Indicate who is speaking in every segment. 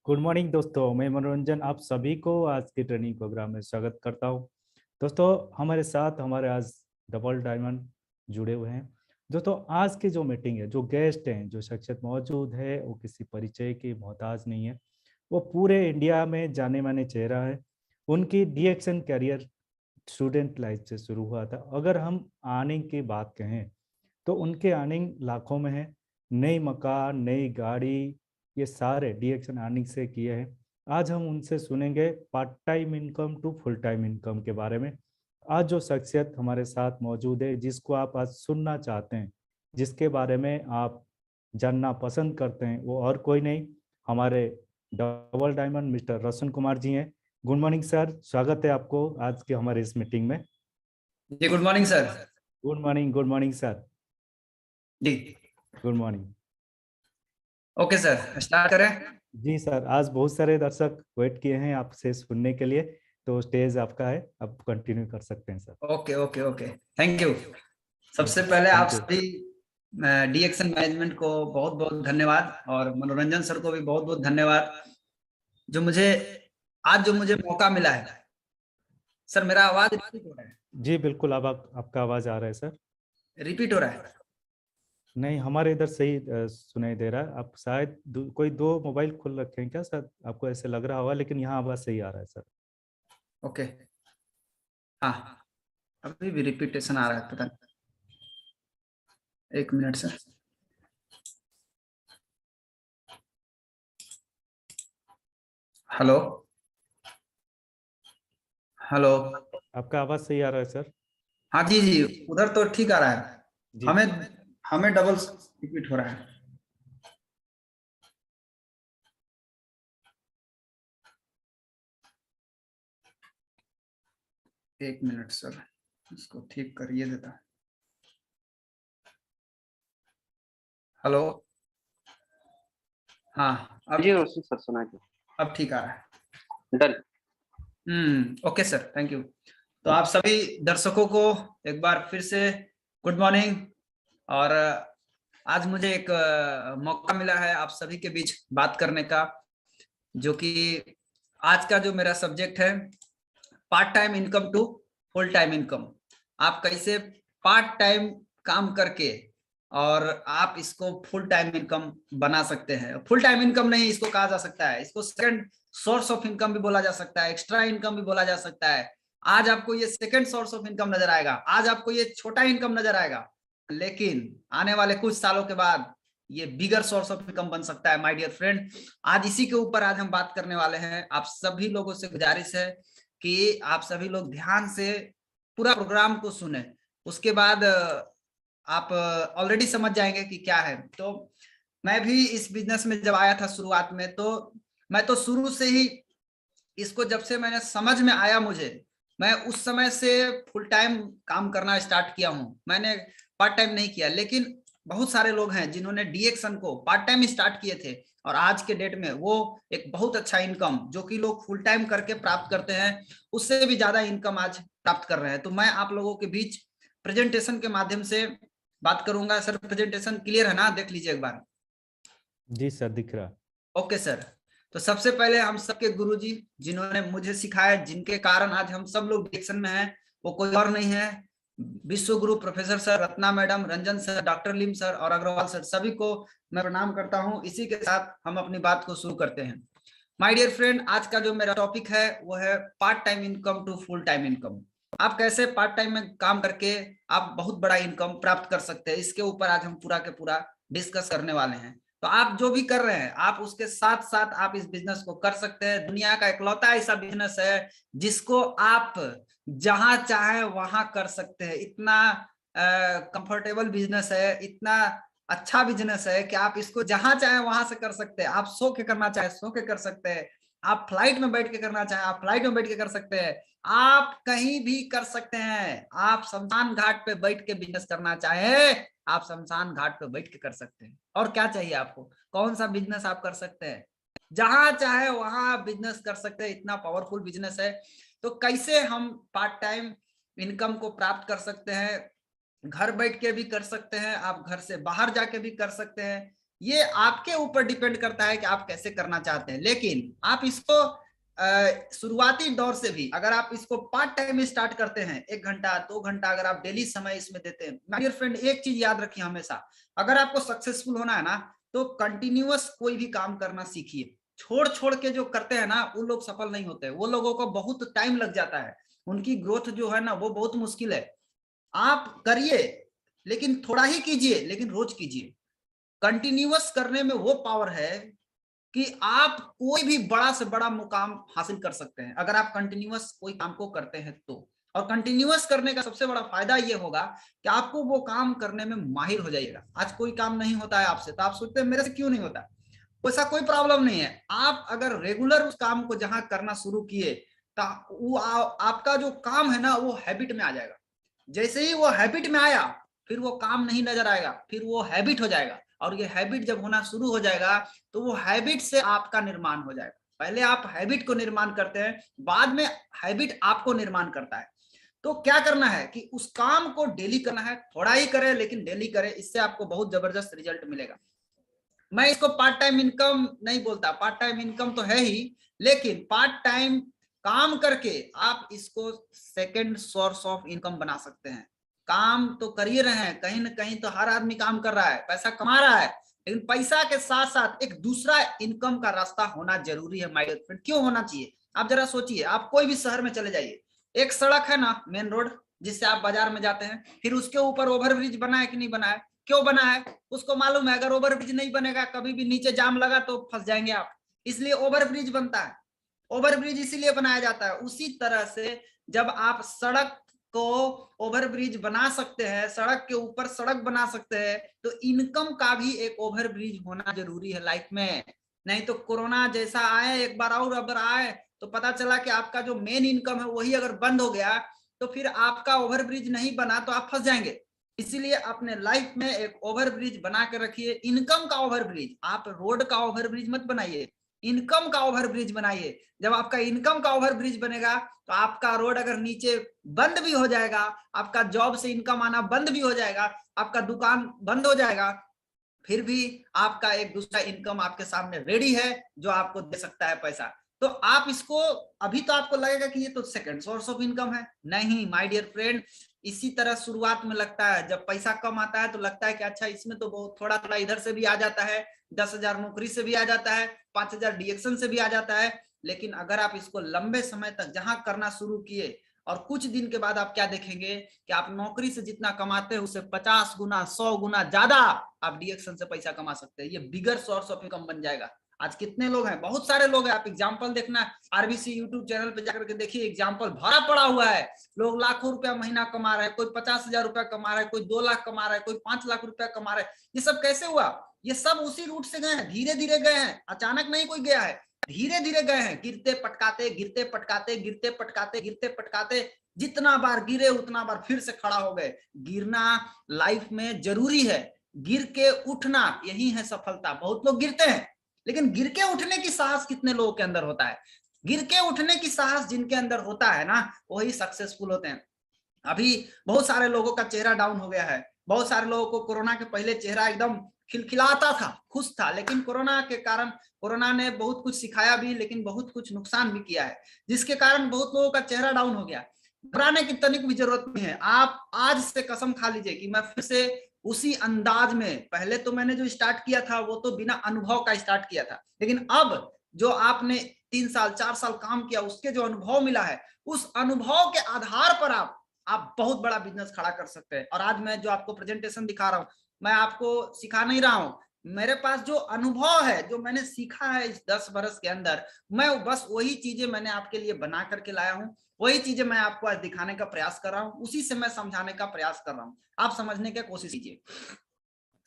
Speaker 1: Good morning दोस्तों, मैं मनोरंजन आप सभी को आज के ट्रेनिंग प्रोग्राम में स्वागत करता हूं। दोस्तों, हमारे साथ हमारे आज डबल डायमंड जुड़े हुए हैं। दोस्तों, आज की जो मीटिंग है, जो गेस्ट हैं, जो शख्सियत मौजूद है, वो किसी परिचय की मोहताज नहीं है। वो पूरे इंडिया में जाने माने चेहरा है। उनकी डीएक्शन कैरियर स्टूडेंट लाइफ से शुरू हुआ था। अगर हम अर्निंग की बात कहें तो उनके अर्निंग लाखों में है। नई मकान, नई गाड़ी, ये सारे डीएक्शन अर्निंग से किए हैं। आज हम उनसे सुनेंगे part time income to full time income के बारे में। आज जो शख्सियत हमारे साथ मौजूद है, जिसको आप आज सुनना चाहते हैं, जिसके बारे में आप जानना पसंद करते हैं, वो और कोई नहीं, हमारे double diamond mister Roshan Kumar ji हैं। गुड मॉर्निंग सर, स्वागत है आपको आज के हमारे इस मीटिंग में।
Speaker 2: जी good morning sir.
Speaker 1: Good morning sir.
Speaker 2: जी
Speaker 1: good morning.
Speaker 2: Okay sir, start करें।
Speaker 1: जी सर, आज बहुत सारे दर्शक वेट किए हैं आपसे सुनने के लिए, तो स्टेज आपका है, आप कंटिन्यू कर सकते हैं sir.
Speaker 2: Okay okay okay, thank you. सबसे
Speaker 1: ओके,
Speaker 2: पहले आप
Speaker 1: थैंक यू।
Speaker 2: सभी डीएक्शन मैनेजमेंट को बहुत बहुत धन्यवाद और मनोरंजन सर को भी बहुत बहुत धन्यवाद जो मुझे मौका मिला है। सर मेरा आवाज रिपीट हो रहा है?
Speaker 1: जी बिल्कुल, अब आपका आवाज आ रहा है सर।
Speaker 2: रिपीट हो रहा है?
Speaker 1: नहीं, हमारे इधर सही सुनाई दे रहा है। आप शायद कोई दो मोबाइल खोल रखे हैं क्या सर? आपको ऐसे लग रहा होगा, लेकिन यहाँ आवाज सही आ रहा है सर।
Speaker 2: ओके, हाँ अभी भी रिपीटेशन आ रहा है, पता नहीं। एक मिनट सर। Hello hello.
Speaker 1: आपका आवाज सही आ रहा है सर।
Speaker 2: हाँ जी जी, उधर तो ठीक आ रहा है।
Speaker 1: जी।
Speaker 2: हमें हमें डबल रिपीट हो रहा है। एक मिनट सर, इसको ठीक करिए देता। हेलो, हाँ
Speaker 3: जी रोशन सर, सुना के
Speaker 2: अब ठीक आ रहा है।
Speaker 3: Done.
Speaker 2: Okay sir, thank you. तो आप सभी दर्शकों को एक बार फिर से गुड मॉर्निंग। और आज मुझे एक मौका मिला है आप सभी के बीच बात करने का, जो कि आज का जो मेरा सब्जेक्ट है, part time income to full time income. आप कैसे पार्ट टाइम काम करके और आप इसको फुल टाइम इनकम बना सकते हैं। फुल टाइम इनकम नहीं इसको कहा जा सकता है, इसको सेकंड सोर्स ऑफ इनकम भी बोला जा सकता है, एक्स्ट्रा इनकम भी बोला जा सकता है। आज आपको ये सेकंड सोर्स ऑफ इनकम नजर आएगा, आज आपको ये छोटा इनकम नजर आएगा, लेकिन आने वाले कुछ सालों के बाद ये बिगर सोर्स ऑफ इनकम बन सकता है माय डियर फ्रेंड। आज इसी के ऊपर आज हम बात करने वाले हैं। आप सभी लोगों से गुजारिश है कि आप सभी लोग ध्यान से पूरा प्रोग्राम को सुने, उसके बाद आप ऑलरेडी समझ जाएंगे कि क्या है। तो मैं भी इस बिजनेस में जब आया था शुरुआत में, तो मैं तो शुरू से ही इसको, जब से मैंने समझ में आया मुझे, मैं उस समय से फुल टाइम काम करना स्टार्ट किया हूं। मैंने पार्ट टाइम नहीं किया, लेकिन बहुत सारे लोग हैं जिन्होंने डीएक्शन को पार्ट टाइम स्टार्ट किए थे और आज के डेट में वो एक बहुत अच्छा इनकम, जो कि लोग फुल टाइम करके प्राप्त करते हैं, उससे भी ज्यादा इनकम आज प्राप्त कर रहे हैं। तो मैं आप लोगों के बीच प्रेजेंटेशन के माध्यम से बात करूंगा। सर प्रेजेंटेशन क्लियर है ना? देख लीजिए एक बार।
Speaker 1: जी सर, दिख रहा।
Speaker 2: Okay sir. तो सबसे पहले हम सबके गुरुजी, जिन्होंने मुझे सिखाया, जिनके कारण आज हम सब लोग डिक्शन में हैं, वो कोई और नहीं है, Vishwa Guru professor sir, Ratna madam, Ranjan sir, doctor Lim sir और अग्रवाल सर। सभी को मैं प्रणाम करता हूं। इसी के साथ हम अपनी बात को शुरू करते हैं। माय डियर फ्रेंड, आज का जो मेरा टॉपिक है वो है part time income to full time income. आप कैसे पार्ट टाइम में काम करके आप बहुत बड़ा इनकम प्राप्त कर सकते हैं, इसके ऊपर आज हम पूरा के पूरा डिस्कस करने वाले हैं। तो आप जो भी कर रहे हैं, आप उसके साथ साथ आप इस बिजनेस को कर सकते हैं। दुनिया का इकलौता ऐसा बिजनेस है जिसको आप जहां चाहे वहां कर सकते हैं। इतना कंफर्टेबल बिजनेस है, इतना अच्छा बिजनेस है कि आप इसको जहां चाहे वहां से कर सकते हैं। आप सो के करना चाहे सो के कर सकते हैं, आप फ्लाइट में बैठ के करना चाहे आप फ्लाइट में बैठ के कर सकते हैं, आप कहीं भी कर सकते हैं। आप शमशान घाट पे बैठ के बिजनेस करना चाहे आप शमशान घाट पे बैठ के कर सकते हैं। और क्या चाहिए आपको? कौन सा बिजनेस आप कर सकते हैं? जहां चाहे वहां आप बिजनेस कर सकते हैं। इतना पावरफुल बिजनेस है। तो कैसे हम पार्ट टाइम इनकम को प्राप्त कर सकते हैं? घर बैठ के भी कर सकते हैं, आप घर से बाहर जाके भी कर सकते हैं, ये आपके ऊपर डिपेंड करता है कि आप कैसे करना चाहते हैं। लेकिन आप इसको शुरुआती दौर से भी अगर आप इसको पार्ट टाइम स्टार्ट करते हैं, 1 घंटा 2 घंटा अगर आप डेली समय इसमें देते हैं, माय डियर फ्रेंड एक चीज याद रखिए हमेशा, अगर आपको सक्सेसफुल होना है ना तो कंटिन्यूअस कोई भी काम करना सीखिए। छोड़ छोड़ के जो करते हैं ना वो लोग सफल नहीं होते, वो लोगों को बहुत टाइम लग जाता है, उनकी ग्रोथ जो है ना वो बहुत मुश्किल है। आप करिए लेकिन थोड़ा ही कीजिए, लेकिन रोज कीजिए। कंटिन्यूअस करने में वो पावर है कि आप कोई भी बड़ा से बड़ा मुकाम हासिल कर सकते हैं अगर आप कंटिन्यूअस कोई काम को करते हैं तो। और कंटिन्यूअस करने का सबसे बड़ा फायदा ये होगा कि आपको वो काम करने में माहिर हो जाइएगा। आज कोई काम नहीं होता है आपसे तो आप सोचते हैं मेरे से क्यों नहीं होता, वैसा कोई प्रॉब्लम नहीं है। आप अगर रेगुलर उस काम को जहां करना शुरू किए तो वो आपका जो काम है ना वो हैबिट में आ जाएगा। जैसे ही वो हैबिट में आया फिर वो काम नहीं नजर आएगा, फिर वो हैबिट हो जाएगा। और ये हैबिट जब होना शुरू हो जाएगा तो वो हैबिट से आपका निर्माण हो जाएगा। पहले आप हैबिट को निर्माण करते हैं, बाद में हैबिट आपको निर्माण करता है। तो क्या करना है कि उस काम को डेली करना है, थोड़ा ही करें लेकिन डेली करें, इससे आपको बहुत जबरदस्त रिजल्ट मिलेगा। मैं इसको पार्ट टाइम इनकम नहीं बोलता, पार्ट टाइम इनकम तो है ही, लेकिन पार्ट टाइम काम करके आप इसको सेकंड सोर्स ऑफ इनकम बना सकते हैं। काम तो कर ही रहे हैं, कहीं ना कहीं तो हर आदमी काम कर रहा है, पैसा कमा रहा है, लेकिन पैसा के साथ साथ एक दूसरा इनकम का रास्ता होना जरूरी है माय डियर फ्रेंड। क्यों होना चाहिए आप जरा सोचिए। आप कोई भी शहर में चले जाइए, एक सड़क है ना मेन रोड जिससे आप बाजार में जाते हैं, फिर उसके ऊपर ओवरब्रिज बना है कि नहीं बना है? क्यों बना है? उसको मालूम है अगर ओवरब्रिज नहीं बनेगा कभी भी नीचे जाम लगा तो फंस जाएंगे आप, इसलिए ओवरब्रिज बनता है। ओवरब्रिज इसीलिए बनाया जाता है। उसी तरह से जब आप सड़क को ओवरब्रिज बना सकते हैं, सड़क के ऊपर सड़क बना सकते हैं, तो इनकम का भी एक ओवरब्रिज होना जरूरी है लाइफ में। नहीं तो कोरोना जैसा आए एक बार और अगर आए तो पता चला कि आपका जो मेन इनकम है वही अगर बंद हो गया तो फिर आपका ओवरब्रिज नहीं बना तो आप फंस जाएंगे। इसीलिए अपने लाइफ में एक ओवरब्रिज बना के रखिए, इनकम का ओवरब्रिज। आप रोड का ओवरब्रिज मत बनाइए, इनकम का ओवरब्रिज बनाइए। जब आपका इनकम का ओवरब्रिज बनेगा तो आपका रोड अगर नीचे बंद भी हो जाएगा, आपका जॉब से इनकम आना बंद भी हो जाएगा, आपका दुकान बंद हो जाएगा, फिर भी आपका एक दूसरा इनकम आपके सामने रेडी है जो आपको दे सकता है पैसा। तो आप इसको, अभी तो आपको लगेगा कि ये तो सेकंड सोर्स ऑफ इनकम है, नहीं माय डियर फ्रेंड। इसी तरह शुरुआत में लगता है, जब पैसा कम आता है तो लगता है कि अच्छा इसमें तो बहुत थोड़ा थोड़ा इधर से भी आ जाता है, 10,000 नौकरी से भी आ जाता है, 5,000 डिएक्शन से भी आ जाता है। लेकिन अगर आप इसको लंबे समय तक जहां करना शुरू किए और कुछ दिन के बाद आप क्या देखेंगे कि आप नौकरी से जितना कमाते हैं उससे 50 गुना 100 गुना ज्यादा आप डिएक्शन से पैसा कमा सकते हैं। ये बिगर सोर्स ऑफ इनकम बन जाएगा। आज कितने लोग हैं, बहुत सारे लोग हैं, आप एग्जांपल देखना आरबीसी यूट्यूब चैनल पे जाकर के देखिए, एग्जांपल भरा पड़ा हुआ है। लोग लाखों रुपया महीना कमा रहे हैं, कोई 50,000 रुपया कमा रहा है, कोई 2 लाख कमा रहा है, कोई 5 लाख रुपया कमा रहा है। ये सब कैसे हुआ? ये सब उसी रूट से गए हैं, धीरे धीरे गए हैं, अचानक नहीं कोई गया है, धीरे धीरे गए हैं, गिरते पटकाते गिरते पटकाते गिरते पटकाते गिरते पटकाते, जितना बार गिरे उतना बार फिर से खड़ा हो गए। गिरना लाइफ में जरूरी है, गिर के उठना यही है सफलता। बहुत लोग गिरते हैं लेकिन गिर के उठने की साहस कितने लोगों के अंदर होता है? गिर के उठने की साहस जिनके अंदर होता है ना वही सक्सेसफुल होते हैं। अभी बहुत सारे लोगों का चेहरा डाउन हो गया है, बहुत सारे लोगों को कोरोना के पहले चेहरा एकदम खिलखिलाता था, खुश था, लेकिन कोरोना के कारण, कोरोना ने बहुत कुछ सिखाया भी लेकिन बहुत कुछ नुकसान भी किया है, जिसके कारण बहुत लोगों का चेहरा डाउन हो गया। घबराने की तनिक भी जरूरत नहीं है। आप आज से कसम खा लीजिए कि मैं फिर से उसी अंदाज में, पहले तो मैंने जो स्टार्ट किया था वो तो बिना अनुभव का स्टार्ट किया था, लेकिन अब जो आपने 3 साल 4 साल काम किया उसके जो अनुभव मिला है, उस अनुभव के आधार पर आप बहुत बड़ा बिजनेस खड़ा कर सकते हैं। और आज मैं जो आपको प्रेजेंटेशन दिखा रहा हूं, मैं आपको सिखा नहीं रहा हूं, मेरे पास जो अनुभव है, जो मैंने सीखा है इस 10 बरस के अंदर, मैं बस वही चीजें मैंने आपके लिए बना करके लाया हूं, वही चीजें मैं आपको आज दिखाने का प्रयास कर रहा हूं, उसी से मैं समझाने का प्रयास कर रहा हूं। आप समझने की कोशिश कीजिए।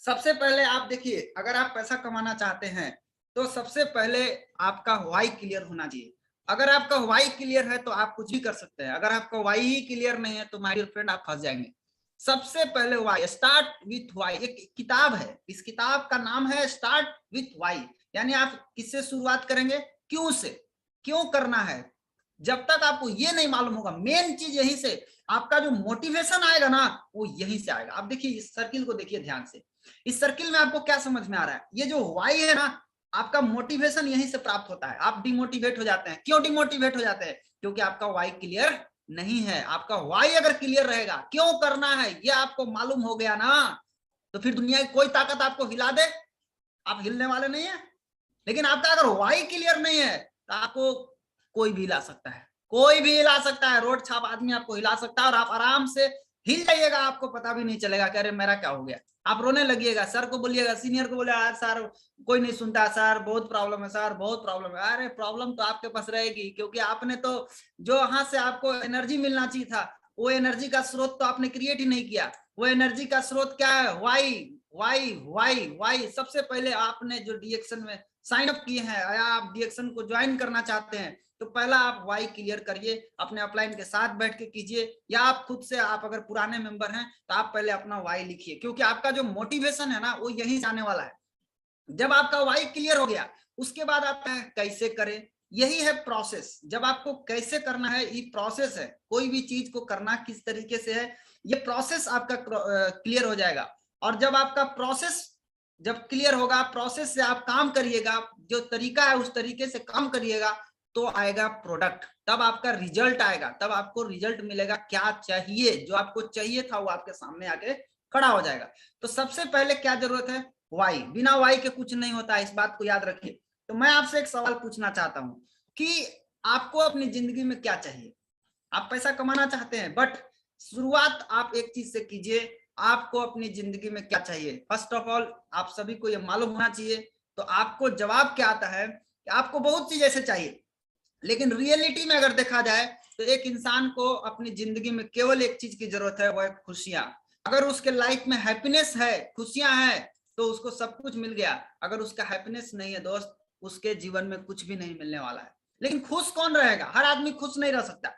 Speaker 2: सबसे पहले आप देखिए, अगर आप पैसा कमाना चाहते हैं तो सबसे पहले आपका व्हाई क्लियर होना चाहिए। अगर आपका व्हाई क्लियर है तो आप कुछ भी कर सकते हैं, अगर आपका व्हाई ही क्लियर नहीं है तो माय डियर फ्रेंड आप फंस जाएंगे। सबसे पहले व्हाई, स्टार्ट विथ व्हाई। एक किताब है, इस किताब का नाम है स्टार्ट विथ व्हाई, यानी आप किससे शुरुआत करेंगे? क्यों से। क्यों करना है? जब तक आपको ये नहीं मालूम होगा, मेन चीज यहीं से आपका जो मोटिवेशन आएगा ना वो यहीं से आएगा। आप देखिए इस सर्किल को देखिए ध्यान से, इस सर्किल में आपको क्या समझ में आ रहा है? ये जो वाई है ना, आपका मोटिवेशन यहीं से प्राप्त होता है। आप डिमोटिवेट हो जाते हैं। क्यों डिमोटिवेट हो जाते हैं? क्योंकि आपका वाई क्लियर नहीं है। आपका वाई अगर क्लियर रहेगा, क्यों करना है ये आपको मालूम हो गया ना, तो फिर दुनिया की कोई ताकत आपको हिला दे, आप हिलने वाले नहीं है। लेकिन आपका अगर वाई क्लियर नहीं है तो आपको कोई भी हिला सकता है, कोई भी हिला सकता है। रोड छाप आदमी आपको हिला सकता है और आप आराम से हिल जाइएगा, आपको पता भी नहीं चलेगा कि अरे मेरा क्या हो गया। आप रोने लगिएगा, सर को बोलिएगा, सीनियर को बोलिएगा, सर कोई नहीं सुनता, सर बहुत प्रॉब्लम है, सर बहुत प्रॉब्लम है। अरे प्रॉब्लम तो आपके पास रहेगी, क्योंकि आपने तो जो वहां से आपको एनर्जी मिलना चाहिए था, वो एनर्जी का स्रोत तो आपने क्रिएट ही नहीं किया। वो एनर्जी का स्रोत क्या है? Why why why why. सबसे पहले आपने जो डीएक्शन में साइन अप किए हैं या आप डीएक्शन को ज्वाइन करना चाहते हैं, तो पहला आप वाई क्लियर करिए, अपने अपलाइन के साथ बैठ के कीजिए, या आप खुद से, आप अगर पुराने मेंबर हैं तो आप पहले अपना वाई लिखिए, क्योंकि आपका जो मोटिवेशन है ना वो यही जाने वाला है। जब आपका वाई क्लियर हो गया, उसके बाद आप कैसे करें, यही है प्रोसेस। जब आपको कैसे करना है, ये प्रोसेस है। कोई भी चीज को करना किस तरीके से है, ये प्रोसेस आपका क्लियर हो जाएगा। और जब आपका प्रोसेस जब क्लियर होगा, प्रोसेस से आप काम करिएगा, जो तरीका है उस तरीके से काम करिएगा, तो आएगा प्रोडक्ट, तब आपका रिजल्ट आएगा, तब आपको रिजल्ट मिलेगा। क्या चाहिए, जो आपको चाहिए था वो आपके सामने आके खड़ा हो जाएगा। तो सबसे पहले क्या जरूरत है? वाई। बिना वाई के कुछ नहीं होता है, इस बात को याद रखिए। तो मैं आपसे एक सवाल पूछना चाहता हूं कि आपको अपनी जिंदगी में क्या चाहिए? आप पैसा कमाना चाहते हैं, बट शुरुआत आप एक चीज से कीजिए। आपको अपनी जिंदगी में क्या चाहिए? फर्स्ट ऑफ ऑल आप सभी को यह मालूम होना चाहिए। तो आपको जवाब क्या आता है कि आपको बहुत चीज ऐसे चाहिए, लेकिन रियलिटी में अगर देखा जाए तो एक इंसान को अपनी जिंदगी में केवल एक चीज की जरूरत है, वो है खुशियां। अगर उसके लाइफ में हैप्पीनेस है, खुशियां हैं, तो उसको सब कुछ मिल गया। अगर उसका हैप्पीनेस नहीं है दोस्त, उसके जीवन में कुछ भी नहीं मिलने वाला है। लेकिन खुश कौन रहेगा? हर आदमी खुश नहीं रह सकता।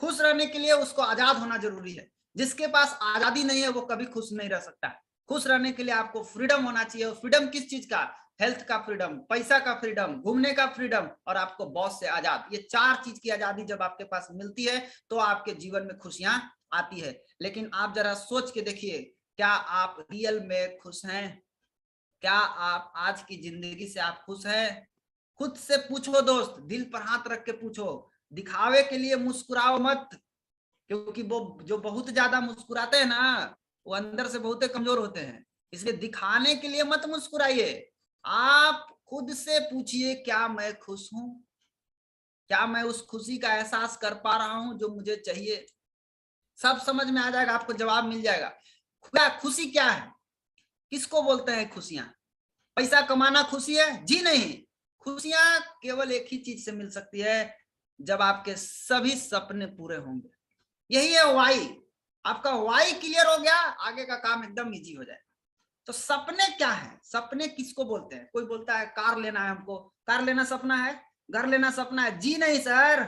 Speaker 2: खुश रहने के लिए उसको आजाद होना जरूरी है। जिसके पास आजादी नहीं है वो कभी खुश नहीं रह सकता। खुश रहने के लिए आपको फ्रीडम होना चाहिए। फ्रीडम किस चीज का? हेल्थ का फ्रीडम, पैसा का फ्रीडम, घूमने का फ्रीडम, और आपको बॉस से आजाद। ये चार चीज की आजादी जब आपके पास मिलती है तो आपके जीवन में खुशियां आती है। लेकिन आप जरा सोच के देखिए, क्या आप रियल में खुश हैं? क्या आप आज की जिंदगी से आप खुश हैं? खुद से पूछो दोस्त, दिल पर हाथ रख के पूछो। दिखावे के लिए मुस्कुराओ मत, क्योंकि वो जो बहुत ज्यादा मुस्कुराते हैं ना, वो अंदर से बहुत कमजोर होते हैं। इसलिए दिखाने के लिए मत मुस्कुराइए। आप खुद से पूछिए, क्या मैं खुश हूं? क्या मैं उस खुशी का एहसास कर पा रहा हूं जो मुझे चाहिए? सब समझ में आ जाएगा, आपको जवाब मिल जाएगा। क्या खुशी क्या है? किसको बोलते हैं खुशियां? पैसा कमाना खुशी है? जी नहीं। खुशियां केवल एक ही चीज से मिल सकती है, जब आपके सभी सपने पूरे होंगे। यही है वाई। आपका वाई क्लियर हो गया, आगे का काम एकदम इजी हो जाएगा। तो सपने क्या है? सपने किसको बोलते हैं? कोई बोलता है कार लेना है हमको, कार लेना सपना है, घर लेना सपना है। जी नहीं सर,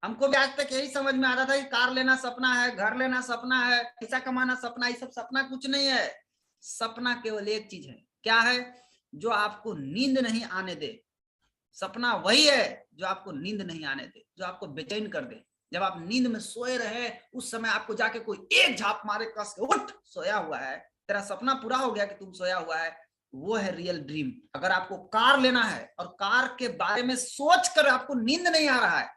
Speaker 2: हमको भी आज तक यही समझ में आता था कि कार लेना सपना है, घर लेना सपना है, पैसा कमाना सपना, ये सब सपना कुछ नहीं है। सपना केवल एक चीज है। क्या है? जो आपको नींद नहीं आने दे। सपना वही है जो आपको नींद नहीं आने दे, जो आपको बेचैन कर दे। जब आप नींद में सोए रहे, उस समय आपको जाके कोई एक झाप मारे, कस के उठ, सोया हुआ है, तेरा सपना पूरा हो गया कि तुम सोया हुआ है। वो है रियल ड्रीम। अगर आपको कार लेना है और कार के बारे में सोच कर आपको नींद नहीं आ रहा है,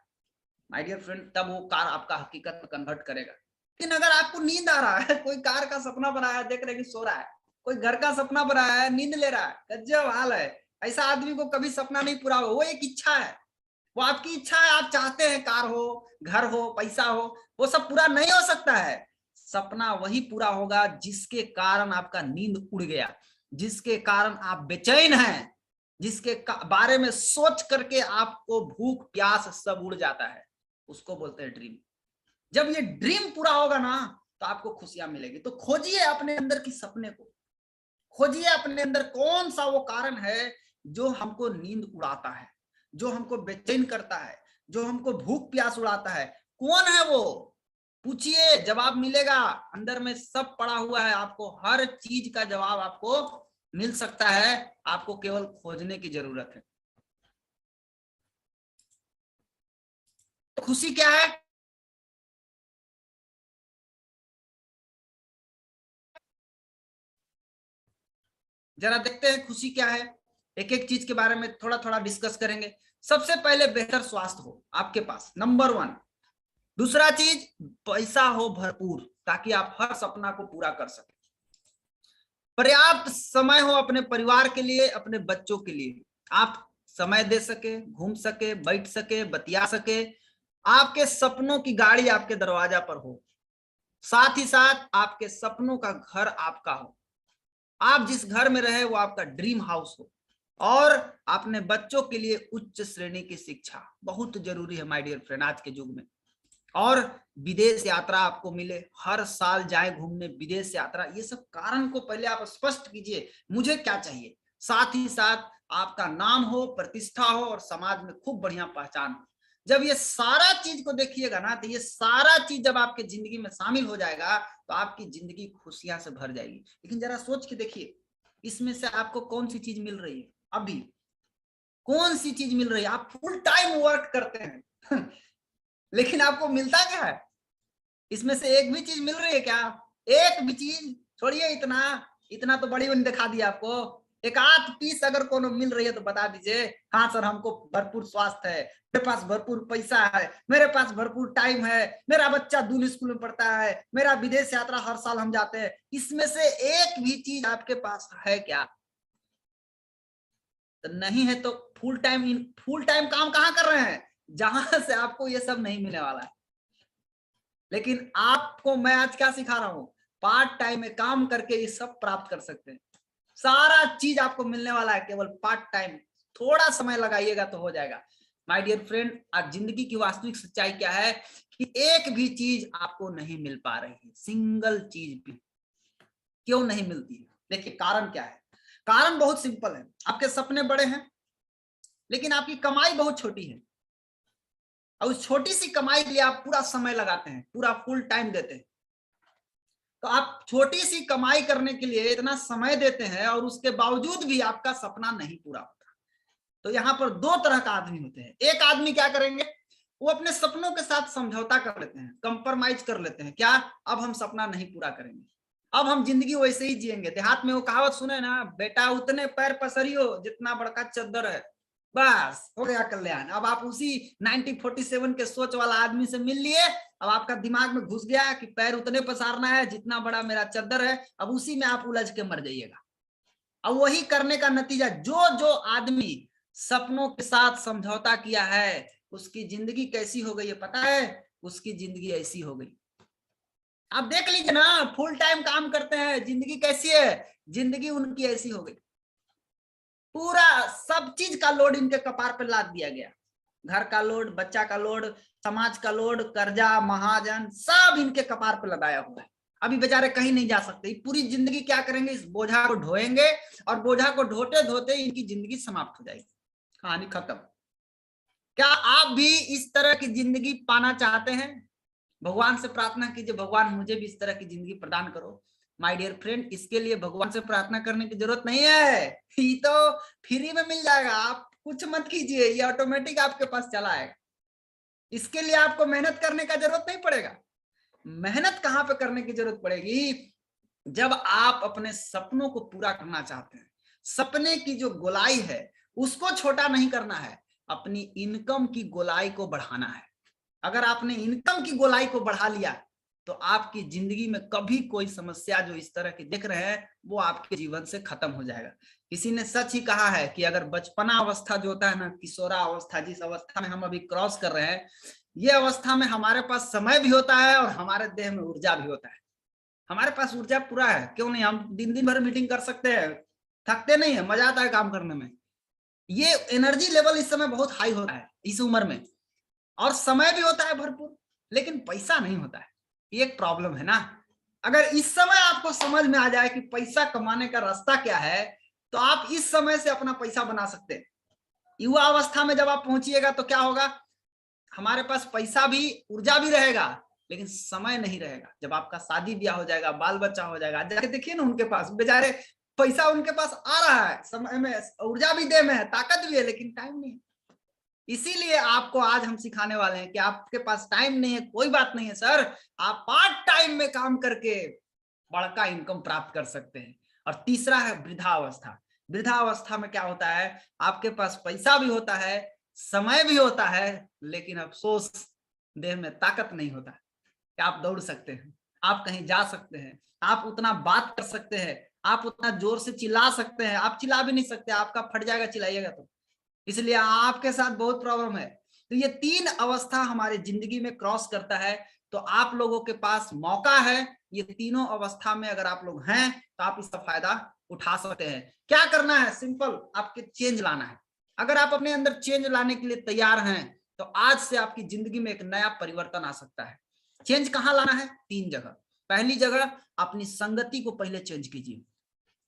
Speaker 2: माय डियर फ्रेंड, तब वो कार आपका हकीकत में कन्वर्ट करेगा। लेकिन अगर आपको नींद आ रहा है, कोई कार का सपना बनाया, देख रहे कि सो रहा है, कोई घर का सपना बनाया है, नींद ले रहा है, गजब हाल है। ऐसा आदमी को कभी सपना नहीं पूरा हो। वो एक इच्छा है, वो आपकी इच्छा है, आप चाहते हैं कार हो, घर हो, पैसा हो, वो सब पूरा नहीं हो सकता है। सपना वही पूरा होगा जिसके कारण आपका नींद उड़ गया, जिसके कारण आप बेचैन हैं, जिसके बारे में सोच करके आपको भूख प्यास सब उड़ जाता है, उसको बोलते हैं ड्रीम। जब ये ड्रीम पूरा होगा ना, तो आपको खुशियां मिलेगी। तो खोजिए अपने अंदर की सपने को, खोजिए अपने अंदर कौन सा वो कारण है जो हमको नींद उड़ाता है, जो हमको बेचैन करता है, जो हमको भूख प्यास उड़ाता है। कौन है वो? पूछिए, जवाब मिलेगा। अंदर में सब पड़ा हुआ है, आपको हर चीज का जवाब आपको मिल सकता है। आपको केवल खोजने की जरूरत है। खुशी क्या है? जरा देखते हैं खुशी क्या है, एक एक चीज के बारे में थोड़ा थोड़ा डिस्कस करेंगे। सबसे पहले बेहतर स्वास्थ्य हो आपके पास, नंबर 1। दूसरा चीज, पैसा हो भरपूर, ताकि आप हर सपना को पूरा कर सके। पर्याप्त समय हो अपने परिवार के लिए, अपने बच्चों के लिए, आप समय दे सके, घूम सके, बैठ सके, बतिया सके। आपके सपनों की गाड़ी आपके दरवाजा पर हो, साथ ही साथ आपके सपनों का घर आपका हो, आप जिस घर में रहे वो आपका ड्रीम हाउस हो, और अपने बच्चों के लिए उच्च श्रेणी की शिक्षा बहुत जरूरी है माय डियर फ्रेंड आज के युग में। और विदेश यात्रा आपको मिले, हर साल जाए घूमने विदेश यात्रा, ये सब कारण को पहले आप स्पष्ट कीजिए, मुझे क्या चाहिए। साथ ही साथ आपका नाम हो, प्रतिष्ठा हो, और समाज में खूब बढ़िया पहचान हो। जब ये सारा चीज को देखिएगा ना, तो ये सारा चीज जब आपके जिंदगी में शामिल हो जाएगा तो आपकी जिंदगी खुशियां से भर जाएगी। लेकिन जरा सोच के देखिए, इसमें से आपको कौन सी चीज मिल रही है? अभी कौन सी चीज मिल रही है? आप फुल टाइम वर्क करते हैं लेकिन आपको मिलता क्या है? इसमें से एक भी चीज मिल रही है क्या? एक भी चीज छोड़िए, इतना तो बड़ी बनी दिखा दिया आपको। एक आध पीस अगर कोनो मिल रही है तो बता दीजिए। हाँ सर, हमको भरपूर स्वास्थ्य है, मेरे पास भरपूर पैसा है, मेरे पास भरपूर टाइम है, मेरा बच्चा दूसरे स्कूल में पढ़ता है, मेरा विदेश यात्रा हर साल हम जाते हैं। इसमें से एक भी चीज आपके पास है क्या? तो नहीं है तो फुल टाइम काम कहाँ कर रहे हैं? जहां से आपको ये सब नहीं मिलने वाला है। लेकिन आपको मैं आज क्या सिखा रहा हूं? पार्ट टाइम में काम करके ये सब प्राप्त कर सकते हैं। सारा चीज आपको मिलने वाला है, केवल पार्ट टाइम थोड़ा समय लगाइएगा तो हो जाएगा। माय डियर फ्रेंड, आज जिंदगी की वास्तविक सच्चाई क्या है कि एक भी चीज आपको नहीं मिल पा रही है, सिंगल चीज भी। क्यों नहीं मिलती है? देखिए कारण क्या है। कारण बहुत सिंपल है, आपके सपने बड़े हैं लेकिन आपकी कमाई बहुत छोटी है, और उस छोटी सी कमाई के लिए आप पूरा समय लगाते हैं, पूरा फुल टाइम देते हैं। तो आप छोटी सी कमाई करने के लिए इतना समय देते हैं और उसके बावजूद भी आपका सपना नहीं पूरा होता। तो यहाँ पर दो तरह का आदमी होते हैं। एक आदमी क्या करेंगे, वो अपने सपनों के साथ समझौता कर लेते हैं, कंप्रोमाइज कर लेते हैं। क्या? अब हम सपना नहीं पूरा करेंगे, अब हम जिंदगी वैसे ही जिएंगे। देहात में वो कहावत सुने ना, बेटा उतने पैर पसरियो जितना बड़का चद्दर है, बस हो गया कल्याण। अब आप उसी 1947 के सोच वाला आदमी से मिल लिए, अब आपका दिमाग में घुस गया कि पैर उतने पसारना है जितना बड़ा मेरा चद्दर है। अब उसी में आप उलझ के मर जाइएगा। अब वही करने का नतीजा, जो जो आदमी सपनों के साथ समझौता किया है उसकी जिंदगी कैसी हो गई है पता है? उसकी जिंदगी ऐसी हो गई। आप देख लीजिए ना, फुल टाइम काम करते हैं, जिंदगी कैसी है? जिंदगी उनकी ऐसी हो गई। पूरा सब चीज का लोड इनके कपार पर लाद दिया गया। घर का लोड, बच्चा का लोड, समाज का लोड, कर्जा, महाजन, सब इनके कपार पर लगाया हुआ है। अभी बेचारे कहीं नहीं जा सकते। पूरी जिंदगी क्या करेंगे? इस बोझा को ढोएंगे, और बोझा को ढोते ढोते इनकी जिंदगी समाप्त हो जाएगी, कहानी खत्म। क्या आप भी इस तरह की जिंदगी पाना चाहते हैं? भगवान से प्रार्थना कीजिए, भगवान मुझे भी इस तरह की जिंदगी प्रदान करो। माय डियर फ्रेंड, इसके लिए भगवान से प्रार्थना करने की जरूरत नहीं है, ये तो फ्री में मिल जाएगा। आप कुछ मत कीजिए, ये ऑटोमेटिक आपके पास चला आएगा। इसके लिए आपको मेहनत करने का जरूरत नहीं पड़ेगा। मेहनत कहाँ पे करने की जरूरत पड़ेगी? जब आप अपने सपनों को पूरा करना चाहते हैं। सपने की जो गोलाई है उसको छोटा नहीं करना है, अपनी इनकम की गोलाई को बढ़ाना है। अगर आपने इनकम की गोलाई को बढ़ा लिया तो आपकी जिंदगी में कभी कोई समस्या जो इस तरह की देख रहे हैं वो आपके जीवन से खत्म हो जाएगा। किसी ने सच ही कहा है कि अगर बचपना अवस्था जो होता है ना, किशोरा अवस्था, जिस अवस्था में हम अभी क्रॉस कर रहे हैं, ये अवस्था में हमारे पास समय भी होता है और हमारे देह में ऊर्जा भी होता है। हमारे पास ऊर्जा पूरा है, क्यों नहीं? हम दिन दिन भर मीटिंग कर सकते हैं, थकते नहीं है, मजा आता है काम करने में। ये एनर्जी लेवल इस समय बहुत हाई होता है इस उम्र में, और समय भी होता है भरपूर, लेकिन पैसा नहीं होता है। ये एक प्रॉब्लम है ना। अगर इस समय आपको समझ में आ जाए कि पैसा कमाने का रास्ता क्या है, तो आप इस समय से अपना पैसा बना सकते हैं। युवा अवस्था में जब आप पहुंचिएगा तो क्या होगा? हमारे पास पैसा भी, ऊर्जा भी रहेगा, लेकिन समय नहीं रहेगा। जब आपका शादी ब्याह हो जाएगा, बाल बच्चा हो जाएगा, जाके देखिए ना उनके पास, बेचारे पैसा उनके पास आ रहा है, समय में ऊर्जा भी देह में है, ताकत भी है, लेकिन टाइम नहीं है। इसीलिए आपको आज हम सिखाने वाले हैं कि आपके पास टाइम नहीं है, कोई बात नहीं है सर, आप पार्ट टाइम में काम करके बड़का इनकम प्राप्त कर सकते हैं। और तीसरा है वृद्धावस्था। वृद्धावस्था में क्या होता है, आपके पास पैसा भी होता है, समय भी होता है, लेकिन अफसोस देह में ताकत नहीं होता कि आप दौड़ सकते हैं, आप कहीं जा सकते हैं, आप उतना बात कर सकते हैं, आप उतना जोर से चिल्ला सकते हैं। आप चिल्ला भी नहीं सकते, आपका फट जाएगा चिल्लाइएगा तो, इसलिए आपके साथ बहुत प्रॉब्लम है। तो ये 3 अवस्था हमारे जिंदगी में क्रॉस करता है, तो आप लोगों के पास मौका है, ये तीनों अवस्था में अगर आप लोग हैं तो आप इसका फायदा उठा सकते हैं। क्या करना है, सिंपल, आपके चेंज लाना है। अगर आप अपने अंदर चेंज लाने के लिए तैयार हैं तो आज से आपकी जिंदगी में एक नया परिवर्तन आ सकता है। चेंज कहाँ लाना है, 3 जगह। पहली जगह, अपनी संगति को पहले चेंज कीजिए।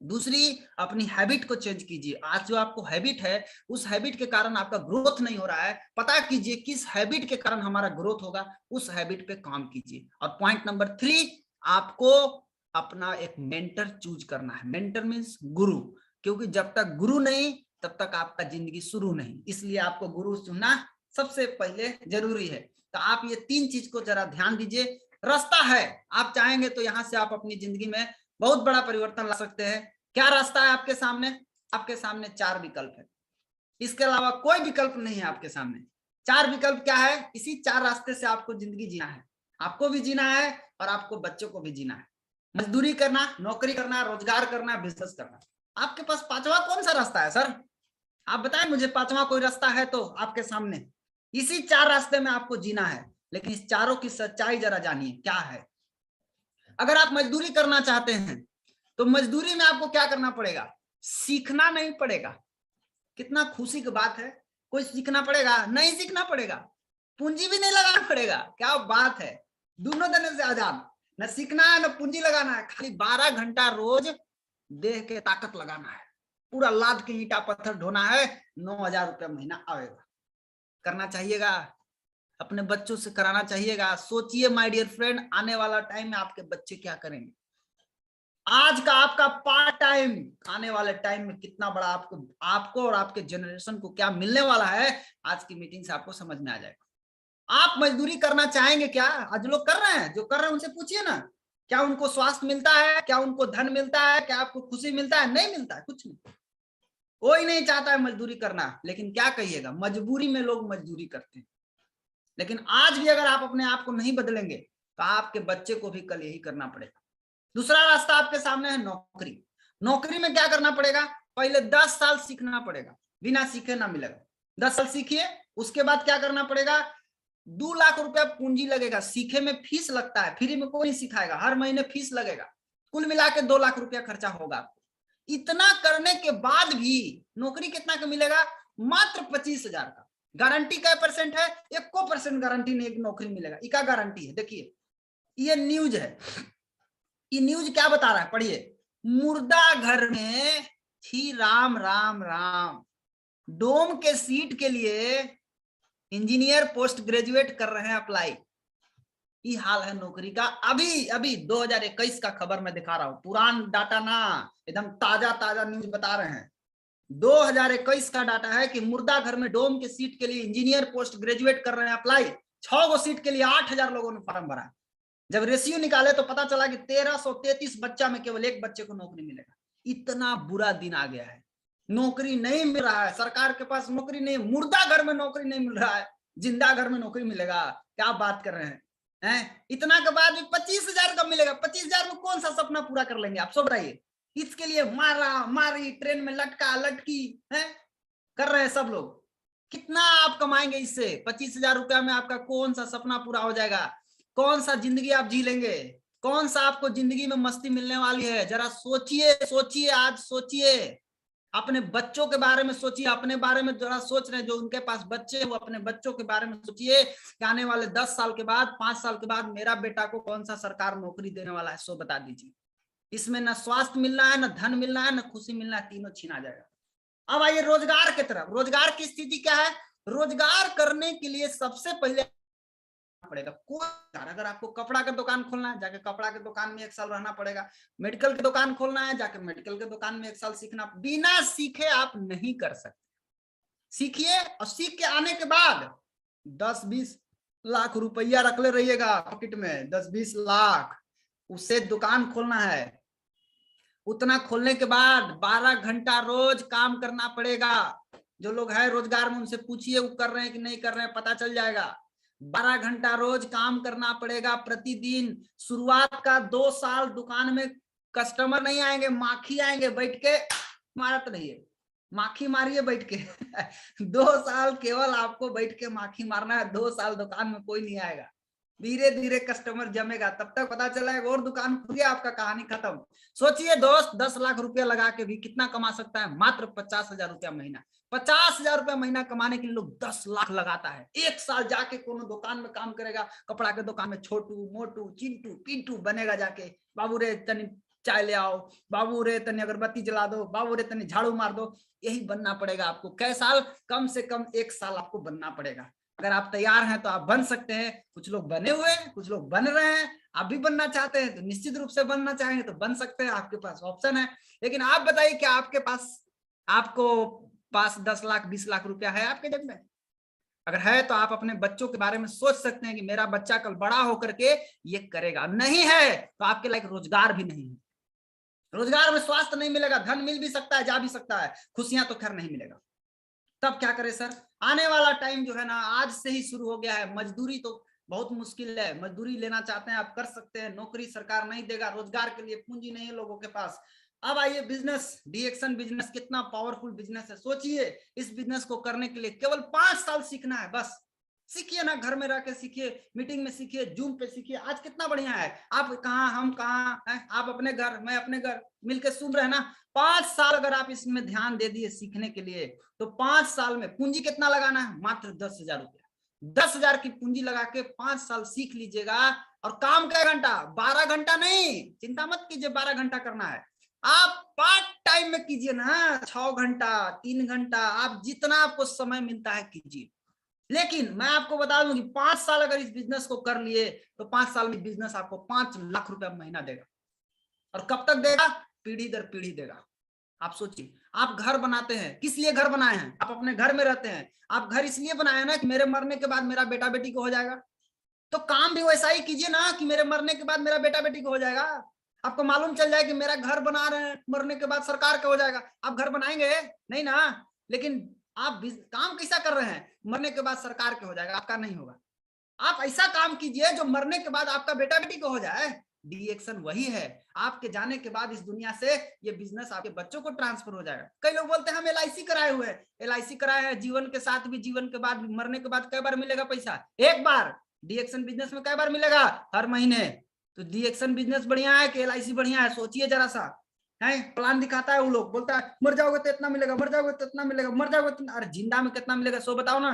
Speaker 2: दूसरी, अपनी हैबिट को चेंज कीजिए। आज जो आपको हैबिट है, उस हैबिट के कारण आपका ग्रोथ नहीं हो रहा है, पता कीजिए किस हैबिट के कारण हमारा ग्रोथ होगा, उस हैबिट पे काम कीजिए। और पॉइंट नंबर 3, आपको अपना एक मेंटर चूज करना है। मेंटर मीन्स गुरु, क्योंकि जब तक गुरु नहीं तब तक आपका जिंदगी शुरू नहीं, इसलिए आपको गुरु चुनना सबसे पहले जरूरी है। तो आप ये 3 चीज को जरा ध्यान दीजिए। रास्ता है, आप चाहेंगे तो यहाँ से आप अपनी जिंदगी में बहुत बड़ा परिवर्तन ला सकते हैं। क्या रास्ता है आपके सामने? आपके सामने 4 विकल्प है, इसके अलावा कोई विकल्प नहीं है आपके सामने। 4 विकल्प क्या है? इसी 4 रास्ते से आपको जिंदगी जीना है, आपको भी जीना है और आपको बच्चों को भी जीना है। मजदूरी करना, नौकरी करना, रोजगार करना, बिजनेस करना। आपके पास 5वां कौन सा रास्ता है सर? आप बताएं मुझे, 5वां कोई रास्ता है तो आपके सामने? इसी 4 रास्ते में आपको जीना है, लेकिन इस चारों की सच्चाई जरा जानिए क्या है। अगर आप मजदूरी करना चाहते हैं तो मजदूरी में आपको क्या करना पड़ेगा? सीखना नहीं पड़ेगा। कितना खुशी की बात है, कोई सीखना पड़ेगा? नहीं सीखना पड़ेगा, पूंजी भी नहीं लगाना पड़ेगा। क्या बात है, दोनों देने से आजाद, न सीखना है न पूंजी लगाना है, खाली 12 घंटा रोज देह के ताकत लगाना है, पूरा लाद के ईंटा पत्थर ढोना है, 9,000 रुपया महीना आएगा। करना चाहिएगा, अपने बच्चों से कराना चाहिएगा। सोचिए माय डियर फ्रेंड, आने वाला टाइम में आपके बच्चे क्या करेंगे। आज का आपका पार्ट टाइम आने वाले टाइम में कितना बड़ा आपको और आपके जनरेशन को क्या मिलने वाला है, आज की मीटिंग से आपको समझ में आ जाएगा। आप मजदूरी करना चाहेंगे क्या? आज लोग कर रहे हैं, जो कर रहे हैं उनसे पूछिए ना, क्या उनको स्वास्थ्य मिलता है, क्या उनको धन मिलता है, क्या आपको खुशी मिलता है? नहीं मिलता है, कुछ नहीं। कोई नहीं चाहता है मजदूरी करना, लेकिन क्या कहिएगा, मजबूरी में लोग मजदूरी करते हैं। लेकिन आज भी अगर आप अपने आप को नहीं बदलेंगे तो आपके बच्चे को भी कल यही करना पड़ेगा। दूसरा रास्ता आपके सामने है नौकरी। नौकरी में क्या करना पड़ेगा? पहले 10 साल सीखना पड़ेगा, बिना सीखे ना मिलेगा। 10 साल सीखिए, उसके बाद क्या करना पड़ेगा? 2 लाख रुपया पूंजी लगेगा। सीखे में फीस लगता है, फ्री में कोई नहीं सिखाएगा, हर महीने फीस लगेगा। कुल मिला के 2 लाख रुपया खर्चा होगा आपको। इतना करने के बाद भी नौकरी कितना का मिलेगा? मात्र 25,000 का। गारंटी क्या % है? 1% गारंटी नहीं, एक नौकरी मिलेगा। इसका गारंटी है, देखिए ये न्यूज है। ये न्यूज क्या बता रहा है, पढ़िए। मुर्दा घर में छी राम राम राम, डोम के सीट के लिए इंजीनियर पोस्ट ग्रेजुएट कर रहे हैं अप्लाई। ये हाल है नौकरी का। अभी अभी 2021 का खबर मैं दिखा रहा हूं, पुरान डाटा ना, एकदम ताजा ताजा न्यूज बता रहे हैं। 2021 का डाटा है कि मुर्दा घर में डोम के सीट के लिए इंजीनियर पोस्ट ग्रेजुएट कर रहे हैं अप्लाई। 6 गो सीट के लिए 8,000 लोगों ने फॉर्म भरा। जब रेशियो निकाले तो पता चला कि 1333 बच्चा में केवल 1 बच्चे को नौकरी मिलेगा। इतना बुरा दिन आ गया है, नौकरी नहीं मिल रहा है, सरकार के पास नौकरी नहीं, मुर्दा घर में नौकरी नहीं मिल रहा है, जिंदा घर में नौकरी मिलेगा। क्या बात कर रहे हैं? इतना के बाद भी 25,000 का मिलेगा। 25,000 में कौन सा सपना पूरा कर लेंगे आप, सब बताइए। इसके लिए मारा मारी, ट्रेन में लटका लटकी है कर रहे हैं सब लोग। कितना आप कमाएंगे इससे? 25,000 रुपया में आपका कौन सा सपना पूरा हो जाएगा? कौन सा जिंदगी आप जी लेंगे? कौन सा आपको जिंदगी में मस्ती मिलने वाली है? जरा सोचिए, सोचिए, आज सोचिए। अपने बच्चों के बारे में सोचिए, अपने बारे में जरा सोच रहे हैं जो उनके पास बच्चे हैं, वो अपने बच्चों के बारे में सोचिए कि आने वाले 10 साल के बाद, 5 साल के बाद मेरा बेटा को कौन सा सरकार नौकरी देने वाला है, सो बता दीजिए। इसमें न स्वास्थ्य मिलना है, न धन मिलना है, न खुशी मिलना है, तीनों छीना जाएगा। अब आइए रोजगार की तरफ। रोजगार की स्थिति क्या है? रोजगार करने के लिए सबसे पहले पड़ेगा कोई। अगर आपको कपड़ा का दुकान खोलना है, जाके कपड़ा के दुकान में 1 साल रहना पड़ेगा। मेडिकल की दुकान खोलना है, जाके मेडिकल के दुकान में 1 साल सीखना। बिना सीखे आप नहीं कर सकते। सीखिए, और सीख के आने के बाद 10-20 लाख रुपया रख ले रहिएगा पॉकेट में, 10-20 लाख, उसे दुकान खोलना है। उतना खोलने के बाद 12 घंटा रोज काम करना पड़ेगा। जो लोग हैं रोजगार में उनसे पूछिए वो कर रहे हैं कि नहीं कर रहे हैं, पता चल जाएगा। 12 घंटा रोज काम करना पड़ेगा प्रतिदिन। शुरुआत का 2 साल दुकान में कस्टमर नहीं आएंगे, माखी आएंगे बैठ के, मारत नहीं है, माखी मारिए बैठ के 2 साल केवल आपको बैठ के माखी मारना है। 2 साल दुकान में कोई नहीं आएगा, धीरे धीरे कस्टमर जमेगा, तब तक पता चला है और दुकान खुल गया, आपका कहानी खत्म। सोचिए दोस्त, 10 लाख रुपया लगा के भी कितना कमा सकता है? मात्र 50,000 रुपया महीना। 50,000 रुपया महीना कमाने के लिए लोग 10 लाख लगाता है। 1 साल जाके कोनो दुकान में काम करेगा, कपड़ा के दुकान में छोटू मोटू चिंटू पिंटू बनेगा, जाके बाबू रे तनी चाय ले आओ, बाबू रे तनी अगरबत्ती जला दो, बाबू रे तनी झाड़ू मार दो। यही बनना पड़ेगा आपको। कै साल? कम से कम 1 साल आपको बनना पड़ेगा। अगर आप तैयार हैं तो आप बन सकते हैं। कुछ लोग बने हुए हैं, कुछ लोग बन रहे हैं। आप भी बनना चाहते हैं तो निश्चित रूप से बनना चाहेंगे तो बन सकते हैं, आपके पास ऑप्शन है। लेकिन आप बताइए क्या आपके पास, आपको पास 10 लाख 20 लाख रुपया है आपके जेब में? अगर है तो आप अपने बच्चों के बारे में सोच सकते हैं कि मेरा बच्चा कल बड़ा होकर के ये करेगा। नहीं है तो आपके लायक रोजगार भी नहीं है। रोजगार में स्वास्थ्य नहीं मिलेगा, धन मिल भी सकता है, जा भी सकता है, खुशियां तो खैर नहीं मिलेगा। तब क्या करें सर? आने वाला टाइम जो है ना आज से ही शुरू हो गया है। मजदूरी तो बहुत मुश्किल है, मजदूरी लेना चाहते हैं आप कर सकते हैं, नौकरी सरकार नहीं देगा, रोजगार के लिए पूंजी नहीं है लोगों के पास। अब आइए बिजनेस, डीएक्शन बिजनेस कितना पावरफुल बिजनेस है। सोचिए इस बिजनेस को करने के लिए केवल 5 साल सीखना है बस। सीखिए ना, घर में रह के सीखिए, मीटिंग में सीखिए, जूम पे सीखिए। आज कितना बढ़िया है, आप कहाँ हम कहाँ हैं, आप अपने घर मैं अपने घर, मिलके सुन रहे हैं ना। 5 साल अगर आप इसमें ध्यान दे दिए सीखने के लिए तो 5 साल में पूंजी कितना लगाना है? मात्र 10,000 रुपया। 10,000 की पूंजी लगा के 5 साल सीख लीजिएगा। और काम क्या घंटा? 12 घंटा नहीं, चिंता मत कीजिए 12 घंटा करना है। आप पार्ट टाइम में कीजिए ना, 6 घंटा 3 घंटा, आप जितना आपको समय मिलता है कीजिए। लेकिन मैं आपको बता दूं कि 5 साल अगर इस बिजनेस को कर लिए तो 5 साल में बिजनेस आपको 5 लाख रुपया महीना देगा। और कब तक देगा? पीढ़ी दर पीढ़ी देगा। आप सोचिए, आप घर बनाते हैं, किस लिए घर बनाए हैं? आप अपने घर में रहते हैं, आप घर इसलिए बनाए ना कि मेरे मरने के बाद मेरा बेटा बेटी को हो जाएगा। तो काम भी वैसा ही कीजिए ना कि मेरे मरने के बाद मेरा बेटा बेटी को हो जाएगा। आपको मालूम चल जाए कि मेरा घर बना रहे हैं, मरने के बाद सरकार का हो जाएगा, आप घर बनाएंगे नहीं ना। लेकिन आप काम कैसा कर रहे हैं? मरने के बाद सरकार के हो जाएगा, आपका नहीं होगा। आप ऐसा काम कीजिए जो मरने के बाद आपका बेटा बेटी को हो जाए। डीएक्शन वही है, आपके जाने के बाद इस दुनिया से ये बिजनेस आपके बच्चों को ट्रांसफर हो जाएगा। कई लोग बोलते हैं हम एलआईसी कराए हुए हैं। एलआईसी कराए हैं, जीवन के साथ भी, जीवन के बाद भी, मरने के बाद कई बार मिलेगा पैसा? एक बार। डीएक्शन बिजनेस में कई बार मिलेगा? हर महीने। तो डीएक्शन बिजनेस बढ़िया है कि एलआईसी बढ़िया है? सोचिए जरा सा। है प्लान दिखाता है वो लोग, बोलता है मर जाओगे तो इतना मिलेगा, मर जाओगे तो इतना मिलेगा, मर जाओगे तो, अरे जिंदा में कितना मिलेगा सो बताओ ना।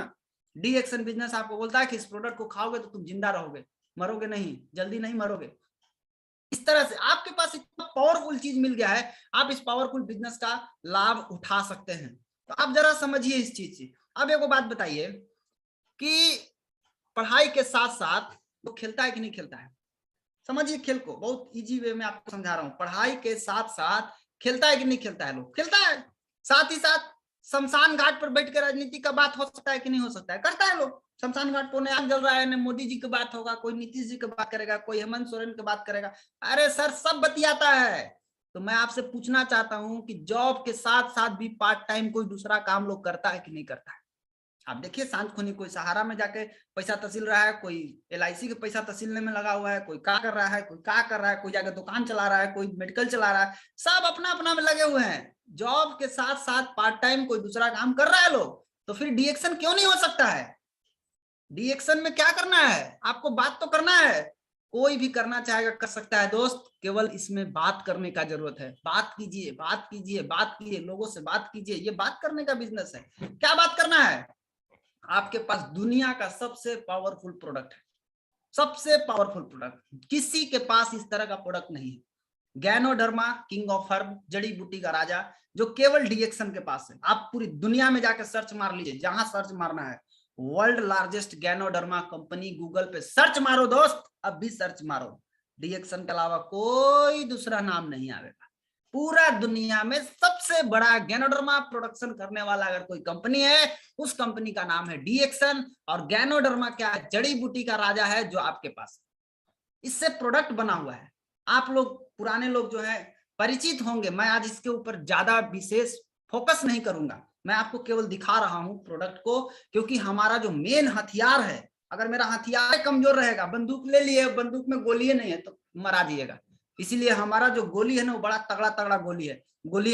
Speaker 2: डीएक्शन बिजनेस आपको बोलता है कि इस प्रोडक्ट को खाओगे तो तुम जिंदा रहोगे, मरोगे नहीं, जल्दी नहीं मरोगे। इस तरह से आपके पास इतना पावरफुल चीज मिल गया है, आप इस पावरफुल बिजनेस का लाभ उठा सकते हैं। तो आप जरा समझिए इस चीज से। अब एक बात बताइए कि पढ़ाई के साथ साथ वो खेलता है कि नहीं खेलता है? समझिए खेल को, बहुत इजी वे में आपको समझा रहा हूं। पढ़ाई के साथ साथ खेलता है कि नहीं खेलता है? लोग खेलता है। साथ ही साथ शमशान घाट पर बैठ कर राजनीति का बात हो सकता है कि नहीं हो सकता है? करता है लोग। शमशान घाट पर आग जल रहा है, न मोदी जी की बात होगा, कोई नीतीश जी की बात करेगा, कोई हेमंत सोरेन की बात करेगा। अरे सर सब बतियाता है। तो मैं आपसे पूछना चाहता हूं कि जॉब के साथ साथ भी पार्ट टाइम कोई दूसरा काम लोग करता है कि नहीं करता है? आप देखिए सांझ खुनी कोई सहारा में जाके पैसा तहसील रहा है, कोई एलआईसी के पैसा तहसीलने में लगा हुआ है, कोई क्या कर रहा है, कोई क्या कर रहा है, कोई जाके दुकान चला रहा है, कोई मेडिकल चला रहा है, सब अपना अपना में लगे हुए हैं। जॉब के साथ साथ पार्ट टाइम कोई दूसरा काम कर रहा है लोग। तो फिर डीएक्शन क्यों नहीं हो सकता है? डीएक्शन में क्या करना है? आपको बात तो करना है। कोई भी करना चाहेगा कर सकता है दोस्त, केवल इसमें बात करने का जरूरत है। बात कीजिए, बात कीजिए, बात कीजिए, लोगों से बात कीजिए। ये बात करने का बिजनेस है। क्या बात करना है? आपके पास दुनिया का सबसे पावरफुल प्रोडक्ट है, सबसे पावरफुल प्रोडक्ट। किसी के पास इस तरह का प्रोडक्ट नहीं है। गैनोडर्मा किंग ऑफ हर्ब, जड़ी बूटी का राजा, जो केवल डीएक्शन के पास है। आप पूरी दुनिया में जाकर सर्च मार लीजिए, जहां सर्च मारना है। World largest ganoderma company Google पे सर्च मारो दोस्त, अब भी सर्च मारो। डीएक्शन के अलावा कोई दूसरा नाम नहीं आएगा। पूरा दुनिया में सबसे बड़ा गैनोडर्मा प्रोडक्शन करने वाला अगर कोई कंपनी है, उस कंपनी का नाम है डीएक्शन। और गैनोडर्मा क्या है? जड़ी बूटी का राजा है जो आपके पास। इससे प्रोडक्ट बना हुआ है। आप लोग पुराने लोग जो है परिचित होंगे। मैं आज इसके ऊपर ज्यादा विशेष फोकस नहीं करूंगा, मैं आपको केवल दिखा रहा हूं प्रोडक्ट को, क्योंकि हमारा जो मेन हथियार है, अगर मेरा हथियार कमजोर रहेगा, बंदूक ले लिए, बंदूक में गोली नहीं है तो मरा जाइएगा। इसीलिए हमारा जो गोली है ना वो बड़ा तगड़ा तगड़ा गोली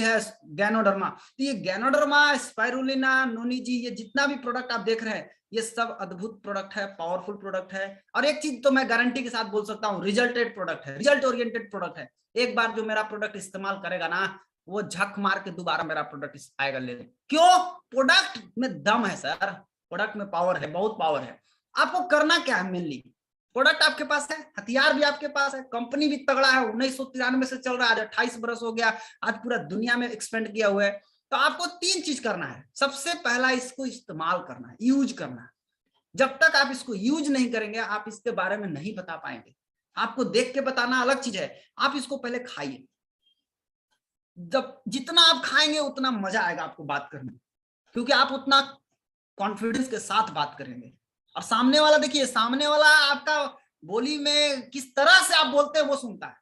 Speaker 2: है गैनोडर्मा। तो ये गैनोडर्मा, स्पाइरुलिना, नोनीजी, ये जितना भी प्रोडक्ट आप देख रहे हैं ये सब अद्भुत प्रोडक्ट है, पावरफुल प्रोडक्ट है। और एक चीज तो मैं गारंटी के साथ बोल सकता हूँ, रिजल्टेड प्रोडक्ट है, रिजल्ट ओरिएंटेड प्रोडक्ट है। एक बार जो मेरा प्रोडक्ट इस्तेमाल करेगा ना, वो झक मार के दोबारा मेरा प्रोडक्ट आएगा लेने। क्यों? प्रोडक्ट में दम है सर, प्रोडक्ट में पावर है, बहुत पावर है। आपको करना क्या है? मेनली प्रोडक्ट आपके पास है, हथियार भी आपके पास है, कंपनी भी तगड़ा है, 1993 से चल रहा है, आज 28 बरस हो गया, आज पूरा दुनिया में एक्सपेंड किया हुआ है। तो आपको 3 चीज करना है। सबसे पहला, इसको इस्तेमाल करना है, यूज करना है। जब तक आप इसको यूज नहीं करेंगे आप इसके बारे में नहीं बता पाएंगे। आपको देख के बताना अलग चीज है, आप इसको पहले खाइए। जब जितना आप खाएंगे उतना मजा आएगा आपको बात करने में, क्योंकि आप उतना कॉन्फिडेंस के साथ बात करेंगे। और सामने वाला, देखिए सामने वाला आपका बोली में किस तरह से आप बोलते हैं वो सुनता है।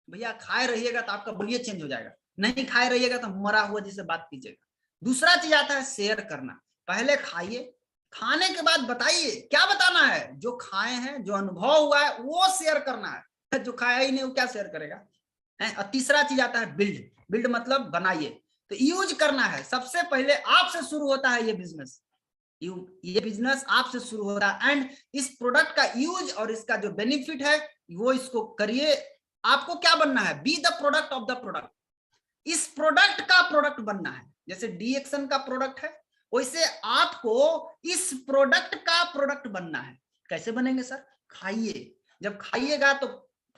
Speaker 2: भैया खाए रहिएगा तो आपका बोलिए चेंज हो जाएगा, नहीं खाए रहिएगा तो मरा हुआ जिसे बात कीजिएगा। दूसरा चीज आता है शेयर करना। पहले खाइए, खाने के बाद बताइए क्या बताना है। जो खाए हैं, जो अनुभव हुआ है वो शेयर करना है। जो खाया ही नहीं वो क्या शेयर करेगा। और तीसरा चीज आता है बिल्ड। बिल्ड मतलब बनाइए। तो यूज करना है। सबसे पहले आपसे शुरू होता है ये बिजनेस, ये बिजनेस आपसे शुरू हो रहा है। एंड इस प्रोडक्ट का यूज और इसका जो बेनिफिट है वो इसको करिए। आपको क्या बनना है? Be the product of the product. इस प्रोडक्ट का प्रोडक्ट बनना है। जैसे डीएक्सन का प्रोडक्ट है, वैसे आपको इस प्रोडक्ट का प्रोडक्ट बनना है। कैसे बनेंगे सर? खाइए। जब खाइएगा तो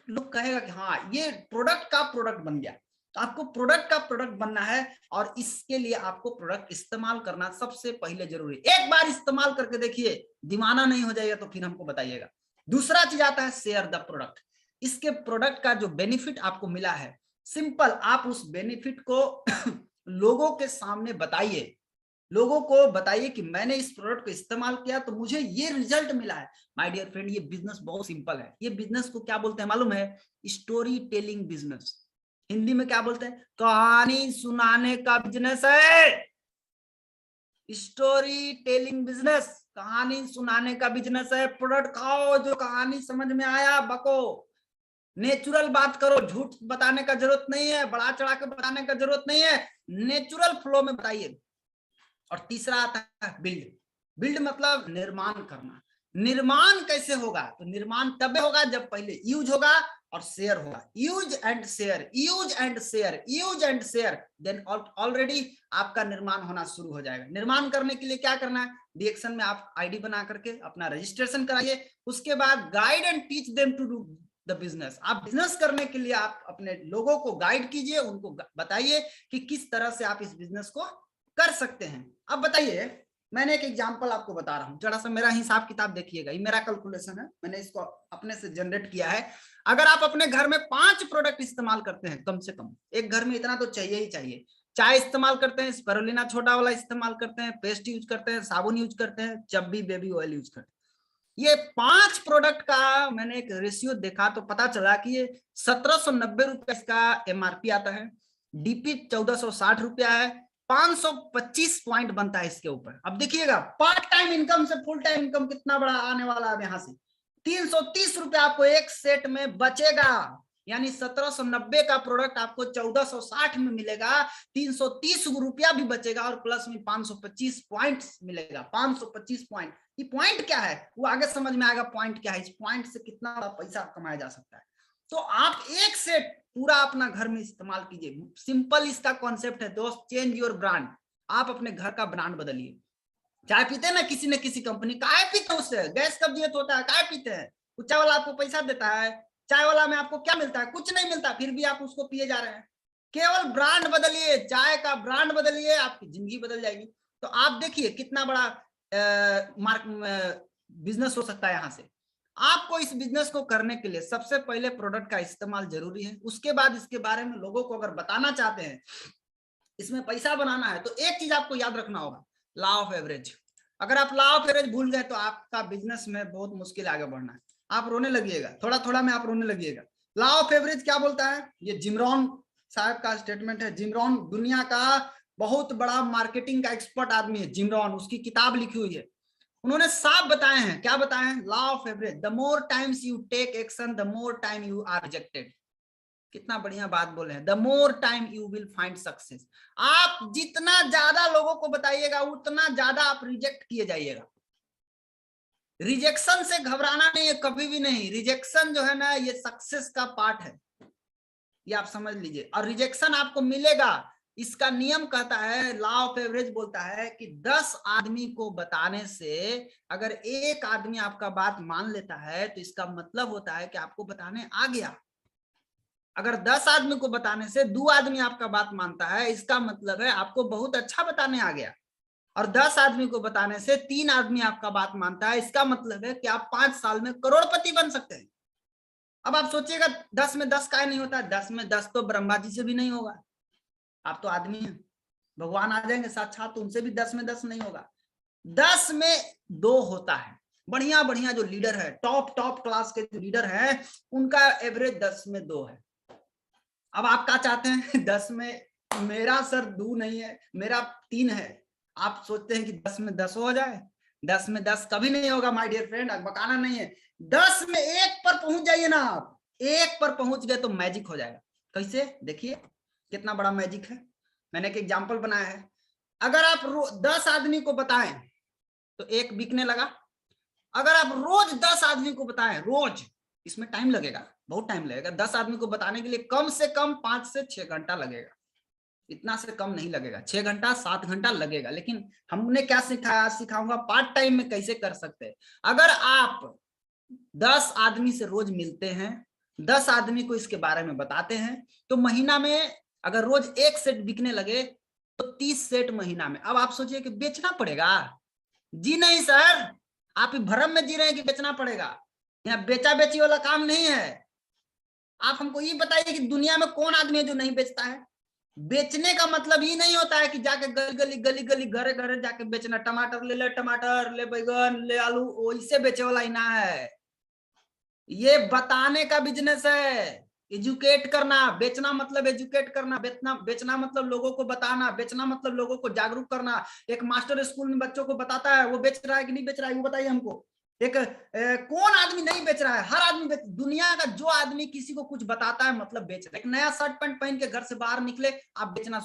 Speaker 2: लोग कहेगा कि हाँ ये प्रोडक्ट का प्रोडक्ट बन गया। तो आपको प्रोडक्ट का प्रोडक्ट बनना है और इसके लिए आपको प्रोडक्ट इस्तेमाल करना सबसे पहले जरूरी। एक बार इस्तेमाल करके देखिए, दीवाना नहीं हो जाएगा तो फिर हमको बताइएगा। दूसरा चीज आता है शेयर द प्रोडक्ट। इसके प्रोडक्ट का जो बेनिफिट आपको मिला है, सिंपल आप उस बेनिफिट को लोगों के सामने बताइए। लोगों को बताइए कि मैंने इस प्रोडक्ट को इस्तेमाल किया तो मुझे ये रिजल्ट मिला है। माय डियर फ्रेंड, ये बिजनेस बहुत सिंपल है। ये बिजनेस को क्या बोलते हैं मालूम है? Story telling business. हिंदी में क्या बोलते हैं? कहानी सुनाने का बिजनेस है। स्टोरी टेलिंग बिजनेस, कहानी सुनाने का बिजनेस है। प्रोडक्ट खाओ, जो कहानी समझ में आया बको, नेचुरल बात करो, झूठ बताने का जरूरत नहीं है, बढ़ा चढ़ा के बताने का जरूरत नहीं है, नेचुरल फ्लो में बताइए। और तीसरा आता है बिल्ड। बिल्ड मतलब निर्माण करना। निर्माण कैसे होगा? तो निर्माण तब होगा जब पहले यूज होगा और शेयर होगा। Use and share, use and share, use and share, then already आपका निर्माण होना शुरू हो जाएगा। निर्माण करने के लिए क्या करना है? डीएक्सन में आप आईडी बना करके अपना रजिस्ट्रेशन कराइए। उसके बाद guide and teach them to do the business. आप बिजनेस करने के लिए आप अपने लोगों को गाइड कीजिए, उनको बताइए कि किस तरह से आप इस बिजनेस को कर सकते हैं। अब बताइए, मैंने एक एग्जांपल आपको बता रहा हूं, जरा सा मेरा हिसाब किताब देखिएगा। ये मेरा कैलकुलेशन है, मैंने इसको अपने से जनरेट किया है। अगर आप अपने घर में 5 प्रोडक्ट इस्तेमाल करते हैं, कम से कम एक घर में इतना तो चाहिए ही चाहिए। चाय इस्तेमाल करते हैं, स्पाइरुलिना छोटा वाला इस्तेमाल करते हैं, पेस्ट यूज करते हैं, साबुन यूज करते हैं, चब्बी बेबी ऑयल यूज करते हैं। ये 5 प्रोडक्ट का मैंने एक रेशियो देखा तो पता चला कि ये 1790 रुपया इसका एमआरपी आता है। डीपी 1460 रुपया है। 525 पॉइंट बनता है इसके ऊपर। अब देखिएगा पार्ट टाइम इनकम से फुल टाइम इनकम कितना बड़ा आने वाला है। यहां से 330 रुपया आपको एक सेट में बचेगा। यानी 1790 का प्रोडक्ट आपको 1460 में मिलेगा। 330 रुपया भी बचेगा और प्लस में 525 पॉइंट मिलेगा। 525 पॉइंट। ये पॉइंट क्या है वो आगे समझ में आएगा। पॉइंट क्या है, इस पॉइंट से कितना पैसा कमाया जा सकता है। तो आप एक सेट पूरा अपना घर में इस्तेमाल कीजिए। सिंपल इसका कॉन्सेप्ट है दोस्त, चेंज योर ब्रांड। आप अपने घर का ब्रांड बदलिए। चाय पीते हैं ना किसी न किसी कंपनी, काय पीते हैं? उससे गैस कब्जियत होता है, काय पीते हैं? चाय वाला आपको पैसा देता है, चाय वाला में आपको क्या मिलता है? कुछ नहीं मिलता, फिर भी आप उसको पिए जा रहे हैं। केवल ब्रांड बदलिए, चाय का ब्रांड बदलिए, आपकी जिंदगी बदल जाएगी। तो आप देखिए कितना बड़ा बिजनेस हो सकता है। यहां से आपको इस बिजनेस को करने के लिए सबसे पहले प्रोडक्ट का इस्तेमाल जरूरी है। उसके बाद इसके बारे में लोगों को अगर बताना चाहते हैं, इसमें पैसा बनाना है, तो एक चीज आपको याद रखना होगा, लॉ ऑफ एवरेज। अगर आप लॉ ऑफ एवरेज भूल गए तो आपका बिजनेस में बहुत मुश्किल आगे बढ़ना है। आप रोने लगिएगा, थोड़ा थोड़ा में आप रोने लगिएगा। लॉ ऑफ एवरेज क्या बोलता है? ये जिम रॉन साहब का स्टेटमेंट है। जिम रॉन दुनिया का बहुत बड़ा मार्केटिंग का एक्सपर्ट आदमी है जिम रॉन, उसकी किताब लिखी हुई है। उन्होंने साफ बताए हैं, क्या बताए हैं? Law of average, the more times you take action the more time you are rejected. कितना बढ़िया बात बोले हैं, the more time you will find success. आप जितना ज्यादा लोगों को बताइएगा उतना ज्यादा आप रिजेक्ट किए जाइएगा। रिजेक्शन से घबराना नहीं है कभी भी नहीं। रिजेक्शन जो है ना ये सक्सेस का पार्ट है, ये आप समझ लीजिए। और रिजेक्शन आपको मिलेगा, इसका नियम कहता है, लॉ ऑफ एवरेज बोलता है कि 10 आदमी को बताने से अगर एक आदमी आपका बात मान लेता है तो इसका मतलब होता है कि आपको बताने आ गया। अगर 10 आदमी को बताने से 2 आदमी आपका बात मानता है, इसका मतलब है आपको बहुत अच्छा बताने आ गया। और 10 आदमी को बताने से 3 आदमी आपका बात मानता है, इसका मतलब है कि आप 5 साल में करोड़पति बन सकते हैं। अब आप सोचिएगा 10 में 10 काहे नहीं होता? 10 में 10 तो ब्रह्मा जी से भी नहीं होगा। आप तो आदमी हैं, भगवान आ जाएंगे साक्षात तो उनसे भी 10 में 10 नहीं होगा। 10 में 2 होता है। बढ़िया बढ़िया जो लीडर है, टॉप क्लास के जो लीडर है, उनका एवरेज 10 में 2 है। अब आप क्या चाहते हैं? 10 में मेरा सर 2 नहीं है, मेरा 3 है। आप सोचते हैं कि 10 में 10 हो जाए। 10 में 10 कभी नहीं होगा माय डियर फ्रेंड, बकाना नहीं है। 10 में 1 पर पहुंच जाइए ना आप, 1 पर पहुंच गए तो मैजिक हो जाएगा। कैसे? देखिए कितना बड़ा मैजिक है। मैंने एक एग्जांपल बनाया है। अगर आप 10 आदमी को बताएं तो 1 बिकने लगा। अगर आप रोज 10 आदमी को बताएं, रोज, इसमें टाइम लगेगा, बहुत टाइम लगेगा। 10 आदमी को बताने के लिए कम से कम 5 से 6 घंटा लगेगा, इतना से कम नहीं लगेगा। 6 घंटा 7 घंटा लगेगा। लेकिन हमने क्या सिखाया, सिखाऊंगा पार्ट टाइम में कैसे कर सकते हैं। अगर आप 10 आदमी से रोज मिलते हैं, 10 आदमी को इसके बारे में बताते हैं, तो महीना में अगर रोज 1 सेट बिकने लगे तो 30 सेट महीना में। अब आप सोचिए कि बेचना पड़ेगा? जी नहीं सर, आप भ्रम में जी रहे हैं कि बेचना पड़ेगा। यहाँ बेचा बेची वाला काम नहीं है। आप हमको ये बताइए कि दुनिया में कौन आदमी है जो नहीं बेचता है? बेचने का मतलब ये नहीं होता है कि जाके गली गली घरे घरे जाके बेचना। टमाटर ले टमाटर, ले बैगन, ले आलू, वैसे बेचे वाला ही ना है। ये बताने का बिजनेस है, एजुकेट करना। बेचना मतलब एजुकेट करना, बेचना मतलब लोगों को बताना, बेचना मतलब लोगों को जागरूक करना। एक मास्टर स्कूल में बच्चों को बताता है, वो बेच रहा है कि नहीं बेच रहा है वो बताइए हमको। एक कौन आदमी नहीं बेच रहा है? हर आदमी बेच। दुनिया का जो आदमी किसी को कुछ बताता है मतलब बेच रहा है। एक नया शर्ट पैंट पहन के घर से बाहर निकले, आप बेचना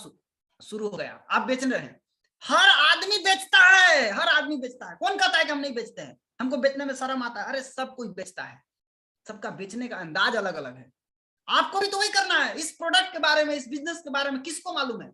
Speaker 2: शुरू हो गया, आप बेच रहे हैं। हर आदमी बेचता है, हर आदमी बेचता है। कौन कहता है कि हम नहीं बेचते हैं? हमको बेचने में शर्म आता है? अरे सब कोई बेचता है, सबका बेचने का अंदाज अलग अलग है। आपको भी तो वही करना है। इस प्रोडक्ट के बारे में, इस बिजनेस के बारे में किसको मालूम है?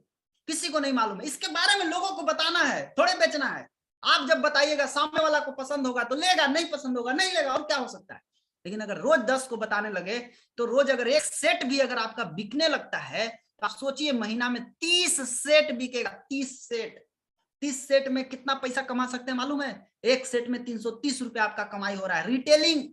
Speaker 2: किसी को नहीं मालूम है। इसके बारे में लोगों को बताना है, थोड़े बेचना है। आप जब बताइएगा सामने वाला को पसंद होगा तो लेगा, नहीं पसंद होगा नहीं लेगा, और क्या हो सकता है। लेकिन अगर रोज 10 को बताने लगे तो रोज अगर 1 सेट भी अगर आपका बिकने लगता है तो आप सोचिए महीना में 30 सेट बिकेगा। 30 सेट में कितना पैसा कमा सकते हैं मालूम है? 1 सेट में 330 रुपए आपका कमाई हो रहा है। रिटेलिंग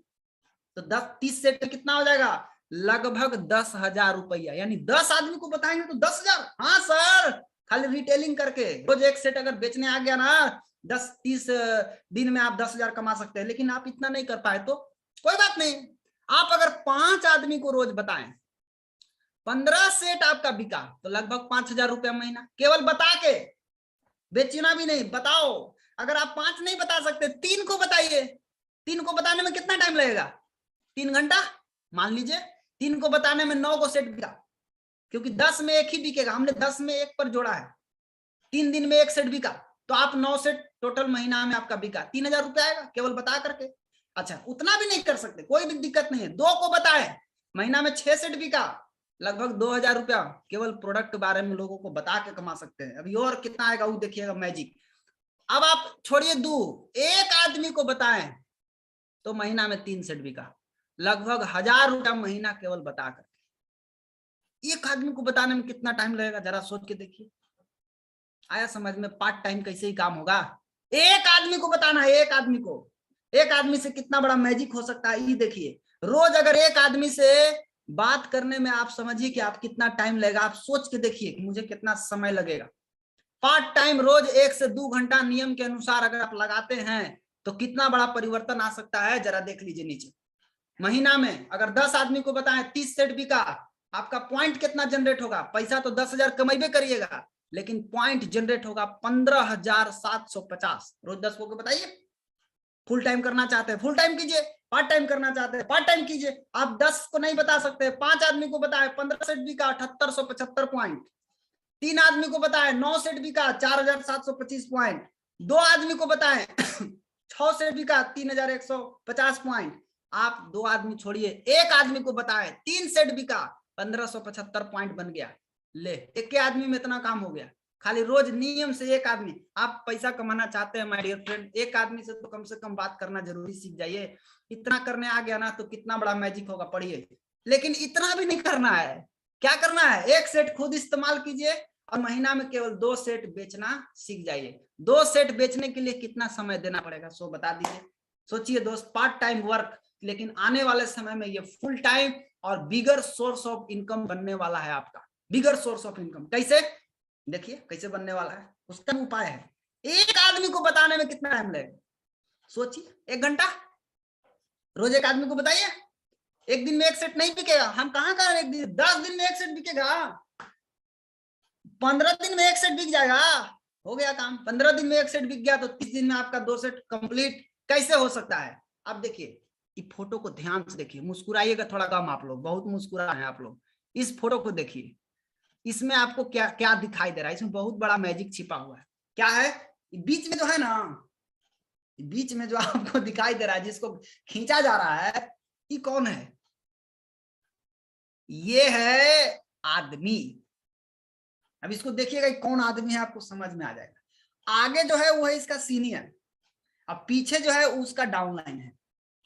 Speaker 2: तो 30 सेट में कितना हो जाएगा? लगभग 10,000 रुपया। यानी 10 आदमी को बताएंगे तो 10,000। हाँ सर, खाली रिटेलिंग करके रोज 1 सेट अगर बेचने आ गया ना, 10-30 दिन में आप 10,000 कमा सकते हैं। लेकिन आप इतना नहीं कर पाए तो कोई बात नहीं। आप अगर 5 आदमी को रोज बताएं, 15 सेट आपका बिका तो लगभग 5,000 रुपया महीना। केवल बता के, बेचना भी नहीं, बताओ। अगर आप 5 नहीं बता सकते, 3 को बताइए। 3 को बताने में कितना टाइम लगेगा? 3 घंटा मान लीजिए। 3 को बताने में 9 को सेट बिका, क्योंकि 10 में 1 ही बिकेगा। हमने 10 में 1 पर जोड़ा है। 3 दिन में 1 सेट बिका तो आप 9 सेट टोटल महीना में आपका बिका, 3,000 रुपया आएगा केवल बता करके। अच्छा, उतना भी नहीं कर सकते, कोई भी दिक्कत नहीं है। 2 को बताए, महीना में 6 सेट बिका, लगभग 2,000 रुपया केवल प्रोडक्ट के बारे में लोगों को बता के कमा सकते हैं। अभी और कितना आएगा वो देखिएगा, मैजिक। अब आप छोड़िए 2, 1 आदमी को बताएं तो महीना में 3 सेट बिका, लगभग 1,000 रुपया महीना केवल बता कर। 1 आदमी को बताने में कितना टाइम लगेगा जरा सोच के देखिए। आया समझ में? पार्ट टाइम कैसे ही काम होगा। 1 आदमी को बताना है, 1 आदमी को। 1 आदमी से कितना बड़ा मैजिक हो सकता है ये देखिए। रोज अगर 1 आदमी से बात करने में आप समझिए कि आप कितना टाइम लगेगा। आप सोच के देखिए कि मुझे कितना समय लगेगा। पार्ट टाइम रोज 1 से 2 घंटा नियम के अनुसार अगर आप लगाते हैं तो कितना बड़ा परिवर्तन आ सकता है, जरा देख लीजिए नीचे। महीना में अगर 10 आदमी को बताएं 30 सेट बिका आपका पॉइंट कितना जनरेट होगा? पैसा तो 10,000 कमाइबे करिएगा, लेकिन पॉइंट जनरेट होगा 15,750। रोज 10 को बताइए। फुल टाइम करना चाहते हैं फुल टाइम कीजिए, पार्ट टाइम करना चाहते हैं पार्ट टाइम कीजिए। आप 10 को नहीं बता सकते, 5 आदमी को बताए 15 सेट भी का 7875 पॉइंट, 3 आदमी को बताए 9 सेट भी का 4725 पॉइंट, 2 आदमी को बताए 6 सेट भी का 3150 पॉइंट। आप 2 आदमी छोड़िए, 1 आदमी को बताए 3 सेट भी का 1575 पॉइंट बन गया। ले, एक के आदमी में इतना काम हो गया। खाली रोज नियम से 1 आदमी, आप पैसा कमाना चाहते हैं माय डियर फ्रेंड, 1 आदमी से तो कम से कम बात करना जरूरी सीख जाइए। इतना करने आ गया ना तो कितना बड़ा मैजिक होगा, पढ़िए। लेकिन इतना भी नहीं करना है। क्या करना है? 1 सेट खुद इस्तेमाल कीजिए और महीना में केवल 2 सेट बेचना सीख जाइए। 2 सेट बेचने के लिए कितना समय देना पड़ेगा, सो बता दीजिए। सोचिए दोस्त, पार्ट टाइम वर्क, लेकिन आने वाले समय में ये फुल टाइम और बिगर सोर्स ऑफ इनकम बनने वाला है आपका। बिगर सोर्स ऑफ इनकम कैसे? देखिए कैसे बनने वाला है, उसका उपाय है। 1 आदमी को बताने में कितना टाइम लगेगा? सोचिए, 1 घंटा। रोज 1 आदमी को बताइए। 1 दिन में 1 सेट नहीं बिकेगा। हम कहाँ 1 दिन, 10 दिन में 1 सेट बिकेगा, 15 दिन में 1 सेट बिक जाएगा, हो गया काम। 15 दिन में 1 सेट बिक गया तो 30 दिन में आपका 2 सेट कंप्लीट कैसे हो सकता है? अब देखिए, इस फोटो को ध्यान से देखिए, मुस्कुराइएगा थोड़ा कम, आप लोग बहुत मुस्कुरा है आप लोग। इस फोटो को देखिए, इसमें आपको क्या क्या दिखाई दे रहा है? इसमें बहुत बड़ा मैजिक छिपा हुआ है। क्या है? बीच में जो है ना, बीच में जो आपको दिखाई दे रहा है, जिसको खींचा जा रहा है, ये कौन है? ये है आदमी। अब इसको देखिएगा कौन आदमी है, आपको समझ में आ जाएगा। आगे जो है वो है इसका सीनियर, अब पीछे जो है उसका डाउनलाइन है।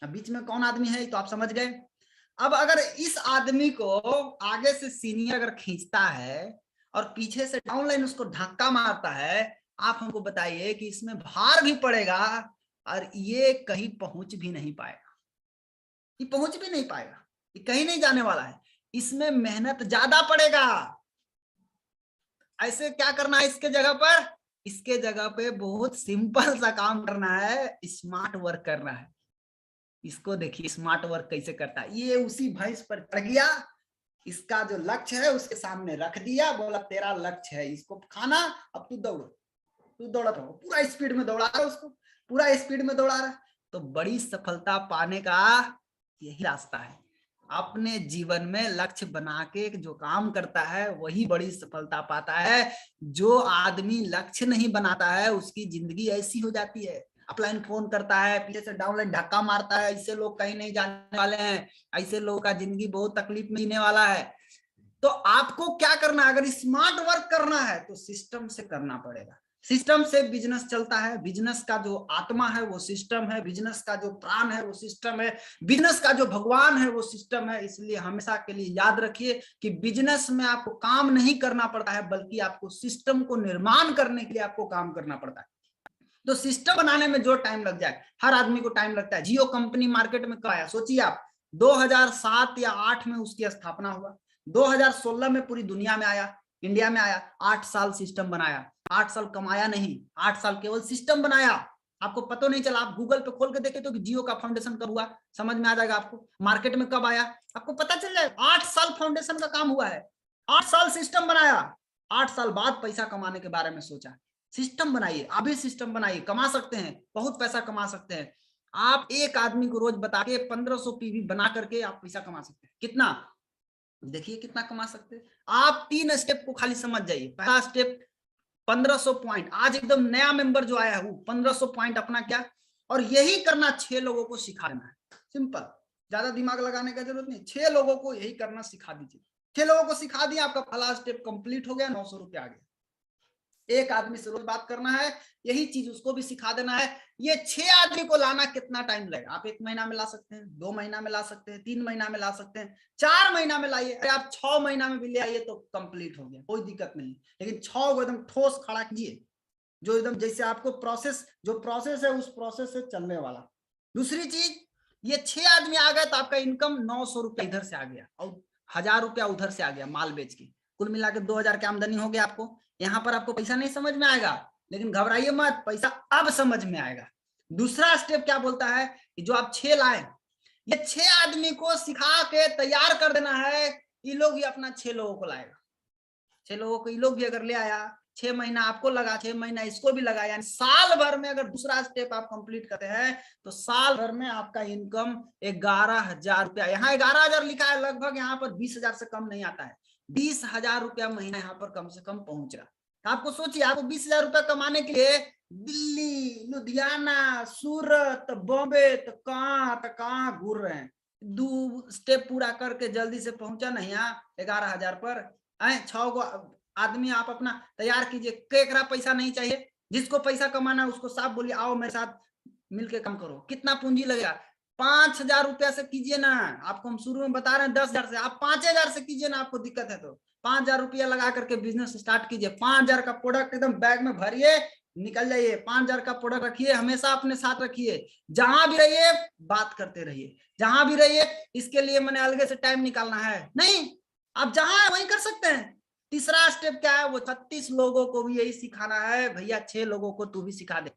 Speaker 2: अब बीच में कौन आदमी है तो आप समझ गए। अब अगर इस आदमी को आगे से सीनियर अगर खींचता है और पीछे से डाउनलाइन उसको धक्का मारता है, आप हमको बताइए कि इसमें भार भी पड़ेगा और ये कहीं पहुंच भी नहीं पाएगा। ये पहुंच भी नहीं पाएगा, ये कहीं नहीं जाने वाला है। इसमें मेहनत ज्यादा पड़ेगा। ऐसे क्या करना है इसके जगह पर? इसके जगह पे बहुत सिंपल सा काम करना है, स्मार्ट वर्क करना है। इसको देखिए स्मार्ट वर्क कैसे करता है। ये उसी भैंस पर चढ़ गया, इसका जो लक्ष्य है उसके सामने रख दिया, बोला तेरा लक्ष्य है इसको खाना, अब तू दौड़ो। तू दौड़ा रहो, पूरा स्पीड में दौड़ा रहा है उसको, पूरा स्पीड में दौड़ा रहा है। तो बड़ी सफलता पाने का यही रास्ता है। अपने जीवन में लक्ष्य बना के जो काम करता है वही बड़ी सफलता पाता है। जो आदमी लक्ष्य नहीं बनाता है उसकी जिंदगी ऐसी हो जाती है। अपलाइन फोन करता है, पीछे से डाउनलाइन धक्का मारता है, ऐसे लोग कहीं नहीं जाने वाले हैं। ऐसे लोगों का जिंदगी बहुत तकलीफ में जीने वाला है। तो आपको क्या करना है? अगर स्मार्ट वर्क करना है तो सिस्टम से करना पड़ेगा। सिस्टम से बिजनेस चलता है। बिजनेस का जो आत्मा है वो सिस्टम है, बिजनेस का जो प्राण है वो सिस्टम है, बिजनेस का जो भगवान है वो सिस्टम है। इसलिए हमेशा के लिए याद रखिए कि बिजनेस में आपको काम नहीं करना पड़ता है, बल्कि आपको सिस्टम को निर्माण करने के लिए आपको काम करना पड़ता है। तो सिस्टम बनाने में जो टाइम लग जाए, हर आदमी को टाइम लगता है। जियो कंपनी मार्केट में कब आया? सोचिए आप, 2007 या 8 में उसकी स्थापना हुआ, 2016 में पूरी दुनिया में आया, इंडिया में आया। 8 साल सिस्टम बनाया, 8 साल कमाया नहीं, 8 साल केवल सिस्टम बनाया। आपको पता नहीं चला। आप गूगल पे खोल के देखे तो कि जियो का फाउंडेशन कब हुआ, समझ में आ जाएगा आपको। मार्केट में कब आया आपको पता चल जाएगा। 8 साल फाउंडेशन का काम हुआ है, 8 साल सिस्टम बनाया, 8 साल बाद पैसा कमाने के बारे में सोचा। सिस्टम बनाइए, अभी सिस्टम बनाइए, कमा सकते हैं, बहुत पैसा कमा सकते हैं। आप 1 आदमी को रोज बता के 1500 पीवी बना करके आप पैसा कमा सकते हैं। कितना? देखिए कितना कमा सकते हैं। आप 3 स्टेप को खाली समझ जाइए। पहला स्टेप 1500 पॉइंट। आज एकदम नया मेंबर जो आया है 1500 पॉइंट अपना क्या, और यही करना 6 लोगों को सिखा देना है। सिंपल, ज्यादा दिमाग लगाने का जरूरत नहीं। 6 लोगों को यही करना सिखा दीजिए। 6 लोगों को सिखा दिया, आपका पहला स्टेप कंप्लीट हो गया, 900 रुपया आ गया। 1 आदमी से रोज बात करना है, यही चीज उसको भी सिखा देना है। ये 6 आदमी को लाना कितना टाइम लगेगा? आप 1 महीना में ला सकते हैं, 2 महीना में ला सकते हैं, 3 महीना में ला सकते हैं, 4 महीना में लाइए। अरे आप 6 महीना में भी ले आइए तो कंप्लीट हो गया, कोई दिक्कत नहीं। लेकिन 6 को एकदम ठोस खड़ा कीजिए, जो एकदम जैसे आपको जो प्रोसेस है उस प्रोसेस से चलने वाला। दूसरी चीज, ये 6 आदमी आ गए तो आपका इनकम 900 रुपया इधर से आ गया और 1000 रुपया उधर से आ गया माल बेच के। कुल मिला के 2000 की आमदनी हो गया आपको। यहाँ पर आपको पैसा नहीं समझ में आएगा, लेकिन घबराइए मत, पैसा अब समझ में आएगा। दूसरा स्टेप क्या बोलता है कि जो आप 6 लाए, ये 6 आदमी को सिखा के तैयार कर देना है। ये लोग भी अपना 6 लोगों को लाएगा, 6 लोगों को ये लोग भी अगर ले आया, 6 महीना आपको लगा, 6 महीना इसको भी लगा, यानी साल भर में अगर दूसरा स्टेप आप कंप्लीट करते हैं तो साल भर में आपका इनकम 11,000 रुपया, यहाँ 11,000 लिखा है, लगभग यहाँ पर 20,000 से कम नहीं आता है, 20,000 रुपया महीना यहाँ पर कम से कम पहुंच रहा। तो आपको सोचिए, आपको 20,000 रुपया कमाने के लिए दिल्ली, लुधियाना, सूरत, बॉम्बे तो कहाँ घूर रहे हैं। 2 स्टेप पूरा करके जल्दी से पहुंचा नहीं यहाँ 11,000 पर। 6 गो आदमी आप अपना तैयार कीजिए, केकरा पैसा नहीं चाहिए, जिसको पैसा कमाना है उसको साफ बोलिए आओ मेरे साथ मिलके काम करो। कितना पूंजी लगेगा? 5,000 रुपया से कीजिए ना, आपको हम शुरू में बता रहे हैं 10,000 से, आप 5,000 से कीजिए ना, आपको दिक्कत है तो 5,000 रुपया लगा करके बिजनेस स्टार्ट कीजिए। 5,000 का प्रोडक्ट एकदम बैग में भरिए, निकल जाइए। 5,000 का प्रोडक्ट रखिए, हमेशा अपने साथ रखिए, जहां भी रहिए बात करते रहिए, जहां भी रहिए। इसके लिए मैंने अलग से टाइम निकालना है नहीं, आप जहां वहीं कर सकते हैं। तीसरा स्टेप क्या है? वो 36 लोगों को भी यही सिखाना है। भैया 6 लोगों को तू भी सिखा दे,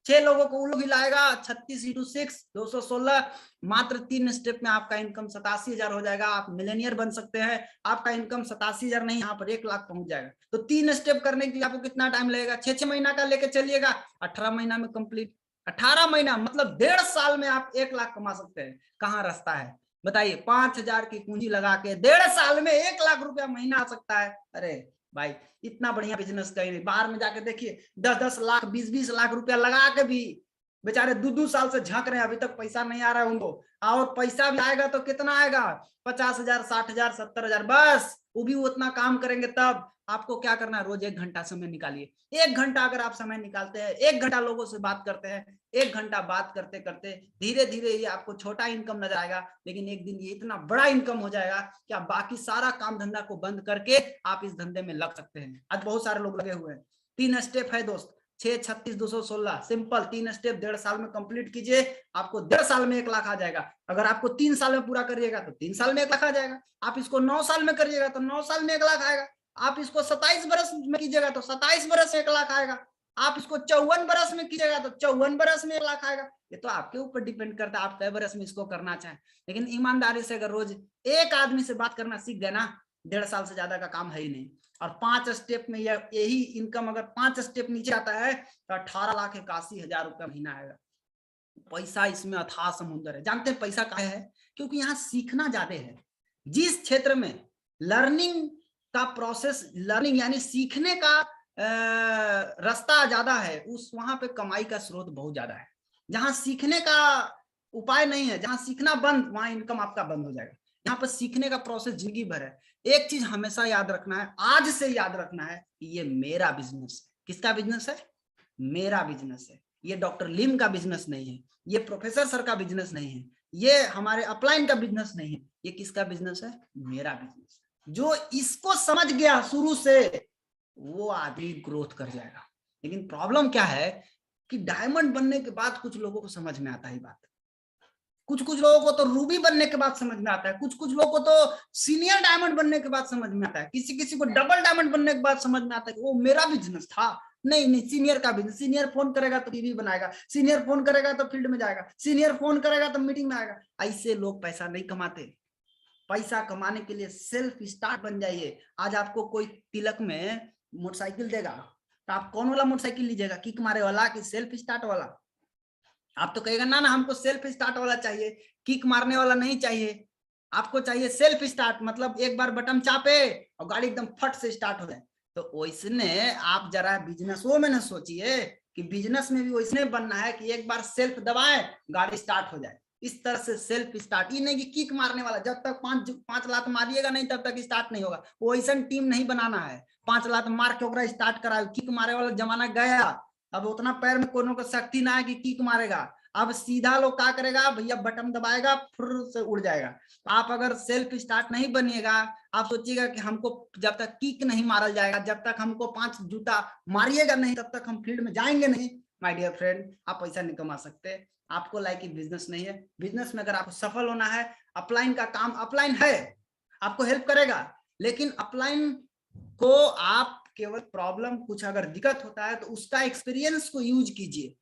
Speaker 2: 6 लोगों को वो लोग भी लाएगा। 36 × 6 216, मात्र 3 स्टेप में आपका इनकम 87,000 हो जाएगा। आप मिलेनियर बन सकते हैं। आपका इनकम 87,000 नहीं, यहाँ पर 1 लाख पहुंच जाएगा। तो 3 स्टेप करने के लिए आपको कितना टाइम लगेगा? 6 महीना का लेके चलिएगा, 18 महीना में कंप्लीट। 18 महीना मतलब 1.5 साल में आप 1 लाख कमा सकते हैं। कहाँ रास्ता है बताइए? 5,000 की पूंजी लगा के 1.5 साल में 1 लाख रुपया महीना आ सकता है। अरे भाई, इतना बढ़िया बिजनेस कहीं नहीं। बाहर में जाके देखिए, 10-10 लाख 20-20 लाख रुपया लगा के भी बेचारे 2-2 साल से झांक रहे हैं, अभी तक पैसा नहीं आ रहा है उनको। और पैसा भी आएगा तो कितना आएगा? 50,000, 60,000, 70,000, बस। वो भी उतना काम करेंगे तब। आपको क्या करना है? रोज 1 घंटा समय निकालिए। 1 घंटा अगर आप समय निकालते हैं, 1 घंटा लोगों से बात करते हैं, 1 घंटा बात करते करते धीरे धीरे ये आपको छोटा इनकम नजर आएगा, लेकिन एक दिन ये इतना बड़ा इनकम हो जाएगा कि आप बाकी सारा काम धंधा को बंद करके आप इस धंधे में लग सकते हैं। आज बहुत सारे लोग लगे हुए हैं। 3 स्टेप है दोस्त, 6, 36, 216, सिंपल 3 स्टेप 1.5 साल में कंप्लीट कीजिए। आपको 1.5 साल में 1 लाख आ जाएगा। अगर आपको 3 साल में पूरा करिएगा तो 3 साल में 1 लाख आ जाएगा। आप इसको 9 साल में करिएगा तो 9 साल में 1 लाख आएगा। आप इसको 27 बरस में कीजिएगा तो 27 बरस में 1 लाख आएगा। आप इसको 54 बरस में कीजिएगा तो 54 बरस में 1 लाख आएगा। ये तो आपके ऊपर डिपेंड करता है आप कई बरस में इसको करना चाहें। लेकिन ईमानदारी से अगर रोज एक आदमी से बात करना सीख गए ना, 1.5 साल से ज्यादा का काम है ही नहीं। और 5 स्टेप में यही इनकम अगर 5 स्टेप नीचे आता है तो 18,81,000 रुपया महीना आएगा। पैसा इसमें अथाह समुद्र है। जानते हैं पैसा कहाँ है? क्योंकि यहाँ सीखना ज्यादा है। जिस क्षेत्र में लर्निंग का प्रोसेस, लर्निंग यानी सीखने का रास्ता ज्यादा है, उस वहां पे कमाई का स्रोत बहुत ज्यादा है। जहां सीखने का उपाय नहीं है, जहां सीखना बंद, वहां इनकम आपका बंद हो जाएगा। यहाँ पर सीखने का प्रोसेस जिंदगी भर है। एक चीज हमेशा याद रखना है, आज से याद रखना है कि ये मेरा बिजनेस है। किसका बिजनेस है? मेरा बिजनेस है। ये डॉक्टर लिम का बिजनेस नहीं है, ये प्रोफेसर सर का बिजनेस नहीं है, ये हमारे अपलाइन का बिजनेस नहीं है। ये किसका बिजनेस है? मेरा बिजनेस। जो इसको समझ गया शुरू से, वो आदमी ग्रोथ कर जाएगा। लेकिन प्रॉब्लम क्या है कि डायमंड बनने के बाद कुछ लोगों को समझ में आता है बात, कुछ लोगों को तो रूबी बनने के बाद समझ में आता है, कुछ लोगों को तो सीनियर डायमंड बनने के बाद समझ में आता है, किसी को डबल डायमंड बनने के बाद समझ में आता है कि वो मेरा बिजनेस था। नहीं, सीनियर का बिजनेस। सीनियर फोन करेगा तो टीवी बनाएगा, सीनियर फोन करेगा तो फील्ड में जाएगा, सीनियर फोन करेगा तो मीटिंग में आएगा। ऐसे लोग पैसा नहीं कमाते। पैसा कमाने के लिए सेल्फ स्टार्ट बन जाइए। आज आपको कोई तिलक में मोटरसाइकिल देगा तो आप कौन वाला मोटरसाइकिल लीजिएगा? किक मारे वाला कि सेल्फ स्टार्ट वाला? आप तो कहेगा ना हमको सेल्फ स्टार्ट वाला चाहिए, किक मारने वाला नहीं चाहिए। आपको चाहिए सेल्फ स्टार्ट, मतलब एक बार बटन चापे और गाड़ी एकदम फट से स्टार्ट हो जाए। तो वैसने आप जरा बिजनेस में न सोचिए कि बिजनेस में भी वैसने बनना है कि एक बार सेल्फ दबाए गाड़ी स्टार्ट हो जाए। इस तरह से सेल्फ स्टार्ट, ये नहीं कि किक मारने वाला, जब तक 5 लात मारिएगा नहीं तब तक स्टार्ट नहीं होगा। वो ऐसा टीम नहीं बनाना है 5 लात मार के ओकरा स्टार्ट कराए। किक मारे वाला जमाना गया। अब उतना पैर में कोनो को शक्ति ना है कि किक मारेगा। अब सीधा लोग क्या करेगा भैया, बटन दबाएगा फुर से उड़ जाएगा। आप अगर सेल्फ स्टार्ट नहीं बनिएगा, आप सोचिएगा कि हमको जब तक किक नहीं मारल जाएगा, जब तक हमको 5 जूता मारिएगा नहीं, तब तक हम फील्ड में जाएंगे नहीं। माय डियर फ्रेंड, आप पैसा नहीं कमा सकते। आपको लाइक बिजनेस नहीं है। बिजनेस में अगर आपको सफल होना है, अपलाइन का काम, अपलाइन है आपको हेल्प करेगा, लेकिन अपलाइन को आप केवल प्रॉब्लम कुछ अगर दिक्कत होता है तो उसका एक्सपीरियंस को यूज कीजिए,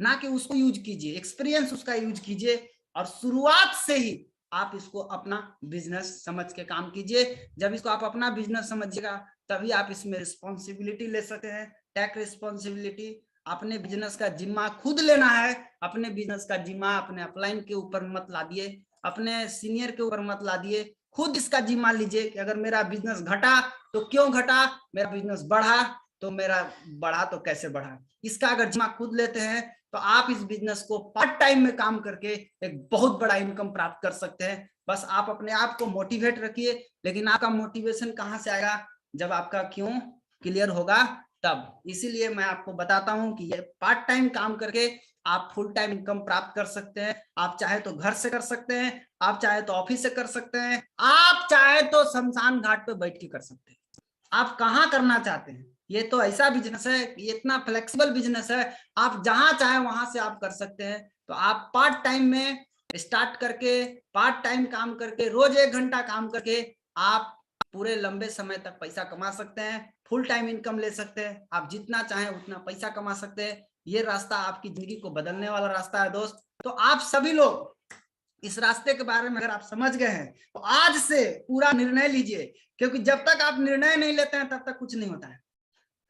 Speaker 2: ना कि उसको यूज कीजिए। एक्सपीरियंस उसका यूज कीजिए और शुरुआत से ही आप इसको अपना बिजनेस समझ के काम कीजिए। जब इसको आप अपना बिजनेस समझिएगा तभी आप इसमें रिस्पॉन्सिबिलिटी ले सकते हैं, टेक रिस्पॉन्सिबिलिटी। अपने बिजनेस का जिम्मा खुद लेना है। अपने बिजनेस का जिम्मा अपने अपलाइन के ऊपर मत ला दिए, अपने सीनियर के ऊपर मत ला दिए, खुद इसका जिम्मा लीजिए कि अगर मेरा बिजनेस घटा तो क्यों घटा, मेरा बिजनेस बढ़ा तो मेरा बढ़ा तो कैसे बढ़ा। इसका अगर जिम्मा खुद लेते हैं तो आप इस बिजनेस को पार्ट टाइम में काम करके एक बहुत बड़ा इनकम प्राप्त कर सकते हैं। बस आप अपने आप को मोटिवेट रखिए, लेकिन आपका मोटिवेशन कहाँ से आएगा, जब आपका क्यों क्लियर होगा तब। इसीलिए मैं आपको बताता हूं कि ये पार्ट टाइम काम करके आप फुल टाइम इनकम प्राप्त कर सकते हैं। आप चाहे तो घर से कर सकते हैं, आप चाहे तो ऑफिस से कर सकते हैं, आप चाहे तो शमशान घाट पे बैठ के कर सकते हैं। आप कहाँ करना चाहते हैं, ये तो ऐसा बिजनेस है, ये इतना फ्लेक्सिबल बिजनेस है, आप जहां चाहे वहां से आप कर सकते हैं। तो आप पार्ट टाइम में स्टार्ट करके पार्ट टाइम काम करके रोज 1 घंटा काम करके आप पूरे लंबे समय तक पैसा कमा सकते हैं, फुल टाइम इनकम ले सकते हैं। आप जितना चाहें उतना पैसा कमा सकते हैं। ये रास्ता आपकी जिंदगी को बदलने वाला रास्ता है दोस्त। तो आप सभी लोग इस रास्ते के बारे में अगर आप समझ गए हैं तो आज से पूरा निर्णय लीजिए, क्योंकि जब तक आप निर्णय नहीं लेते हैं तब तक कुछ नहीं होता है।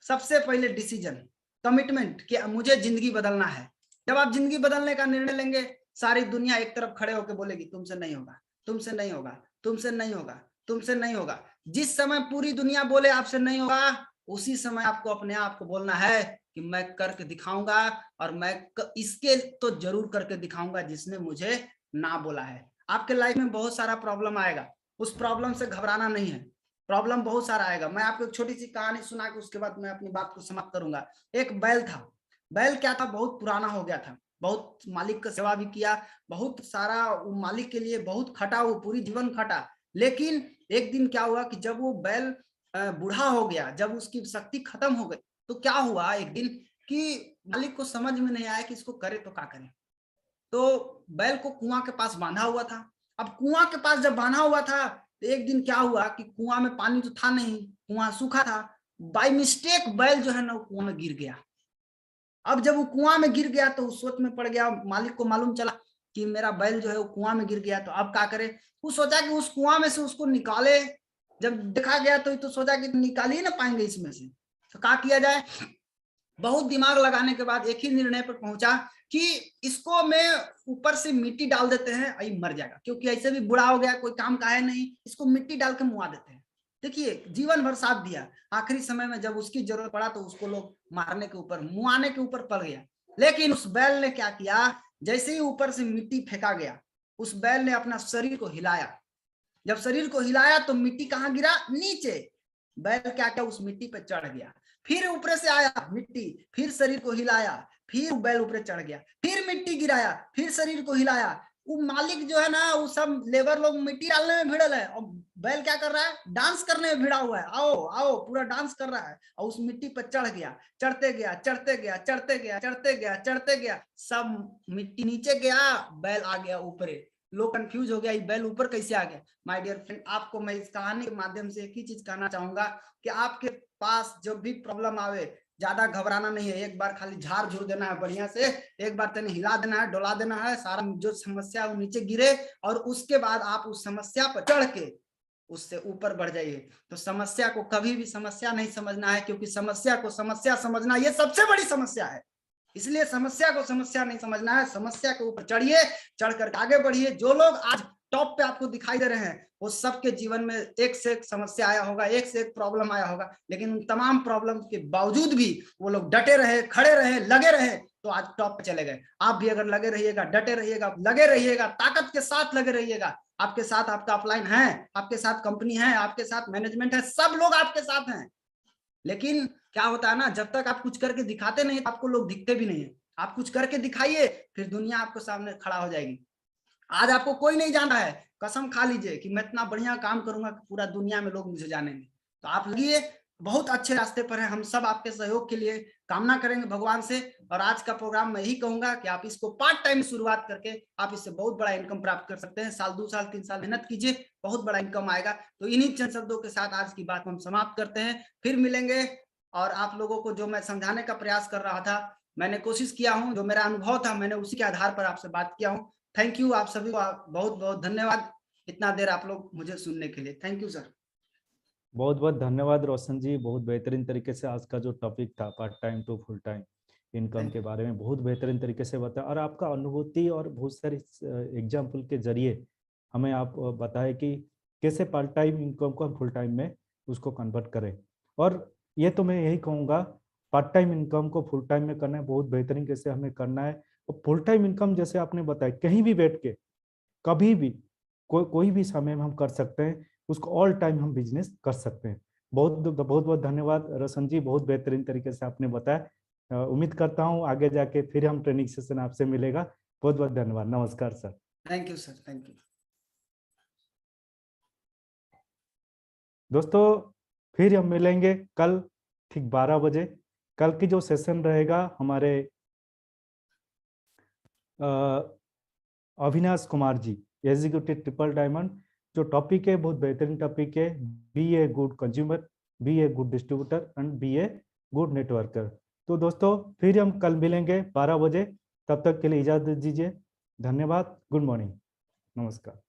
Speaker 2: सबसे पहले डिसीजन, कमिटमेंट कि मुझे जिंदगी बदलना है। जब आप जिंदगी बदलने का निर्णय लेंगे, सारी दुनिया एक तरफ खड़े होकर बोलेगी तुमसे नहीं होगा, तुमसे नहीं होगा, तुमसे नहीं होगा, तुमसे नहीं होगा। जिस समय पूरी दुनिया बोले आपसे नहीं होगा, उसी समय आपको अपने आप को बोलना है कि मैं करके दिखाऊंगा, और मैं इसके तो जरूर करके दिखाऊंगा जिसने मुझे ना बोला है। आपके लाइफ में बहुत सारा प्रॉब्लम आएगा, उस प्रॉब्लम से घबराना नहीं है। प्रॉब्लम बहुत सारा आएगा। मैं आपको एक छोटी सी कहानी सुना के उसके बाद मैं अपनी बात को समाप्त करूंगा। एक बैल था। बैल क्या था, बहुत पुराना हो गया था, बहुत मालिक का सेवा भी किया, बहुत सारा मालिक के लिए बहुत खटा, वो पूरी जीवन खटा। लेकिन एक दिन क्या हुआ कि जब वो बैल बूढ़ा हो गया, जब उसकी शक्ति खत्म हो गई, तो क्या हुआ एक दिन कि मालिक को समझ में नहीं आया कि इसको करे तो क्या करे। तो बैल को कुआं के पास बांधा हुआ था। अब कुआं के पास जब बांधा हुआ था तो एक दिन क्या हुआ कि कुआं में पानी तो था नहीं, कुआं सूखा था। बाय मिस्टेक बैल जो है ना वो कुआं में गिर गया। अब जब वो कुआं में गिर गया तो उस सोच में पड़ गया, मालिक को मालूम चला कि मेरा बैल जो है वो कुआं में गिर गया, तो अब क्या करे। वो सोचा कि उस कुआं में से उसको निकाले। जब देखा गया तो सोचा कि निकाल ही ना पाएंगे इसमें से, तो क्या किया जाए। बहुत दिमाग लगाने के बाद एक ही निर्णय पर पहुंचा कि इसको मैं ऊपर से मिट्टी डाल देते हैं, आई मर जाएगा, क्योंकि ऐसे भी बुढ़ा हो गया, कोई काम का है नहीं, इसको मिट्टी डाल के मुआ देते हैं। देखिए जीवन भर साथ दिया, आखिरी समय में जब उसकी जरूरत पड़ा तो उसको लोग मारने के ऊपर, मुआने के ऊपर पड़ गया। लेकिन उस बैल ने क्या किया, जैसे ही ऊपर से मिट्टी फेंका गया, उस बैल ने अपना शरीर को हिलाया। जब शरीर को हिलाया तो मिट्टी कहाँ गिरा, नीचे। बैल क्या क्या उस मिट्टी पे चढ़ गया, फिर ऊपर से आया मिट्टी, फिर शरीर को हिलाया, फिर बैल ऊपर चढ़ गया, फिर मिट्टी गिराया, फिर शरीर को हिलाया। वो मालिक जो है ना, वो सब लेबर लोग मिट्टी डालने में भिड़ल है, और बैल क्या कर रहा है, डांस करने में भिड़ा हुआ है, आओ आओ पूरा डांस कर रहा है। और उस मिट्टी पर चढ़ गया, चढ़ते गया, चढ़ते गया, चढ़ते गया, चढ़ते गया, चढ़ते गया, सब मिट्टी नीचे गया, बैल आ गया ऊपर। लोग कंफ्यूज हो गया, ये बैल ऊपर कैसे आ गया। माय डियर फ्रेंड, आपको मैं इस कहानी के माध्यम से एक ही चीज कहना चाहूंगा कि आपके पास जब भी प्रॉब्लम आवे, ज्यादा घबराना नहीं है। एक बार खाली झाड़ झूर देना है बढ़िया से, एक बार तेने हिला देना है, डोला देना है, सारा जो समस्या वो नीचे गिरे, और उसके बाद आप उस समस्या पर चढ़ के उससे ऊपर बढ़ जाइए। तो समस्या को कभी भी समस्या नहीं समझना है, क्योंकि समस्या को समस्या समझना ये सबसे बड़ी समस्या है। इसलिए समस्या को समस्या नहीं समझना है, समस्या के ऊपर चढ़िए, चढ़ कर आगे बढ़िए। जो लोग आज टॉप पे आपको दिखाई दे रहे हैं, वो सबके जीवन में एक से एक समस्या आया होगा, एक से एक प्रॉब्लम आया होगा, लेकिन उन तमाम प्रॉब्लम के बावजूद भी वो लोग डटे रहे, खड़े रहे, लगे रहे, तो आज टॉप पे चले गए। आप भी अगर लगे रहिएगा, डटे रहिएगा, लगे रहिएगा, ताकत के साथ लगे रहिएगा, आपके साथ आपका अपलाइन है, आपके साथ कंपनी है, आपके साथ मैनेजमेंट है, सब लोग आपके साथ हैं। लेकिन क्या होता है ना, जब तक आप कुछ करके दिखाते नहीं, आपको लोग दिखते भी नहीं है। आप कुछ करके दिखाइए, फिर दुनिया आपको सामने खड़ा हो जाएगी। आज आपको कोई नहीं जान रहा है, कसम खा लीजिए कि मैं इतना बढ़िया काम करूंगा कि पूरा दुनिया में लोग मुझे जानेंगे। तो आप लगिए, बहुत अच्छे रास्ते पर है। हम सब आपके सहयोग के लिए कामना करेंगे भगवान से। और आज का प्रोग्राम मैं यही कहूंगा कि आप इसको पार्ट टाइम शुरुआत करके आप इससे बहुत बड़ा इनकम प्राप्त कर सकते हैं। साल 2 साल 3 साल मेहनत कीजिए, बहुत बड़ा इनकम आएगा। तो इन्हीं चंद शब्दों के साथ आज की बात हम समाप्त करते हैं, फिर मिलेंगे। और आप लोगों को जो मैं समझाने का प्रयास कर रहा था, मैंने कोशिश किया हूं, जो मेरा अनुभव था मैंने उसी के आधार पर आपसे बात किया हूं। थैंक यू, आप सभी को बहुत बहुत धन्यवाद। इतना देर आप लोग मुझे सुनने के लिए। Thank you sir.
Speaker 1: बहुत बहुत धन्यवाद रोशन जी, बहुत बेहतरीन तरीके से आज का जो टॉपिक था part time to full time income
Speaker 2: Thank
Speaker 1: के
Speaker 2: you.
Speaker 1: बारे में बहुत बेहतरीन तरीके से बताया, और आपका अनुभूति और बहुत सारी एग्जाम्पल के जरिए हमें आप बताए कि कैसे पार्ट टाइम इनकम को हम फुल टाइम में उसको कन्वर्ट करें। और ये तो मैं यही कहूँगा, पार्ट टाइम इनकम को फुल टाइम में करना है, बहुत बेहतरीन कैसे हमें करना है। और फुल टाइम इनकम जैसे आपने बताया कहीं भी बैठ के कभी भी कोई भी समय में हम कर सकते हैं, उसको ऑल टाइम हम बिजनेस कर सकते हैं। बहुत बहुत बहुत धन्यवाद रोशन जी, बहुत बेहतरीन तरीके से आपने बताया। उम्मीद करता हूँ आगे जाके फिर हम ट्रेनिंग सेशन आपसे मिलेगा। बहुत बहुत धन्यवाद, नमस्कार sir.
Speaker 2: Thank you sir, thank you.
Speaker 1: दोस्तों फिर हम मिलेंगे कल ठीक 12 बजे। कल की जो सेशन रहेगा हमारे Avinash Kumar ji, executive triple diamond, जो टॉपिक है बहुत बेहतरीन टॉपिक है, be a good consumer, be a good distributor and be a good networker. तो दोस्तों फिर हम कल मिलेंगे 12 बजे, तब तक के लिए इजाजत दीजिए। धन्यवाद, गुड मॉर्निंग, नमस्कार।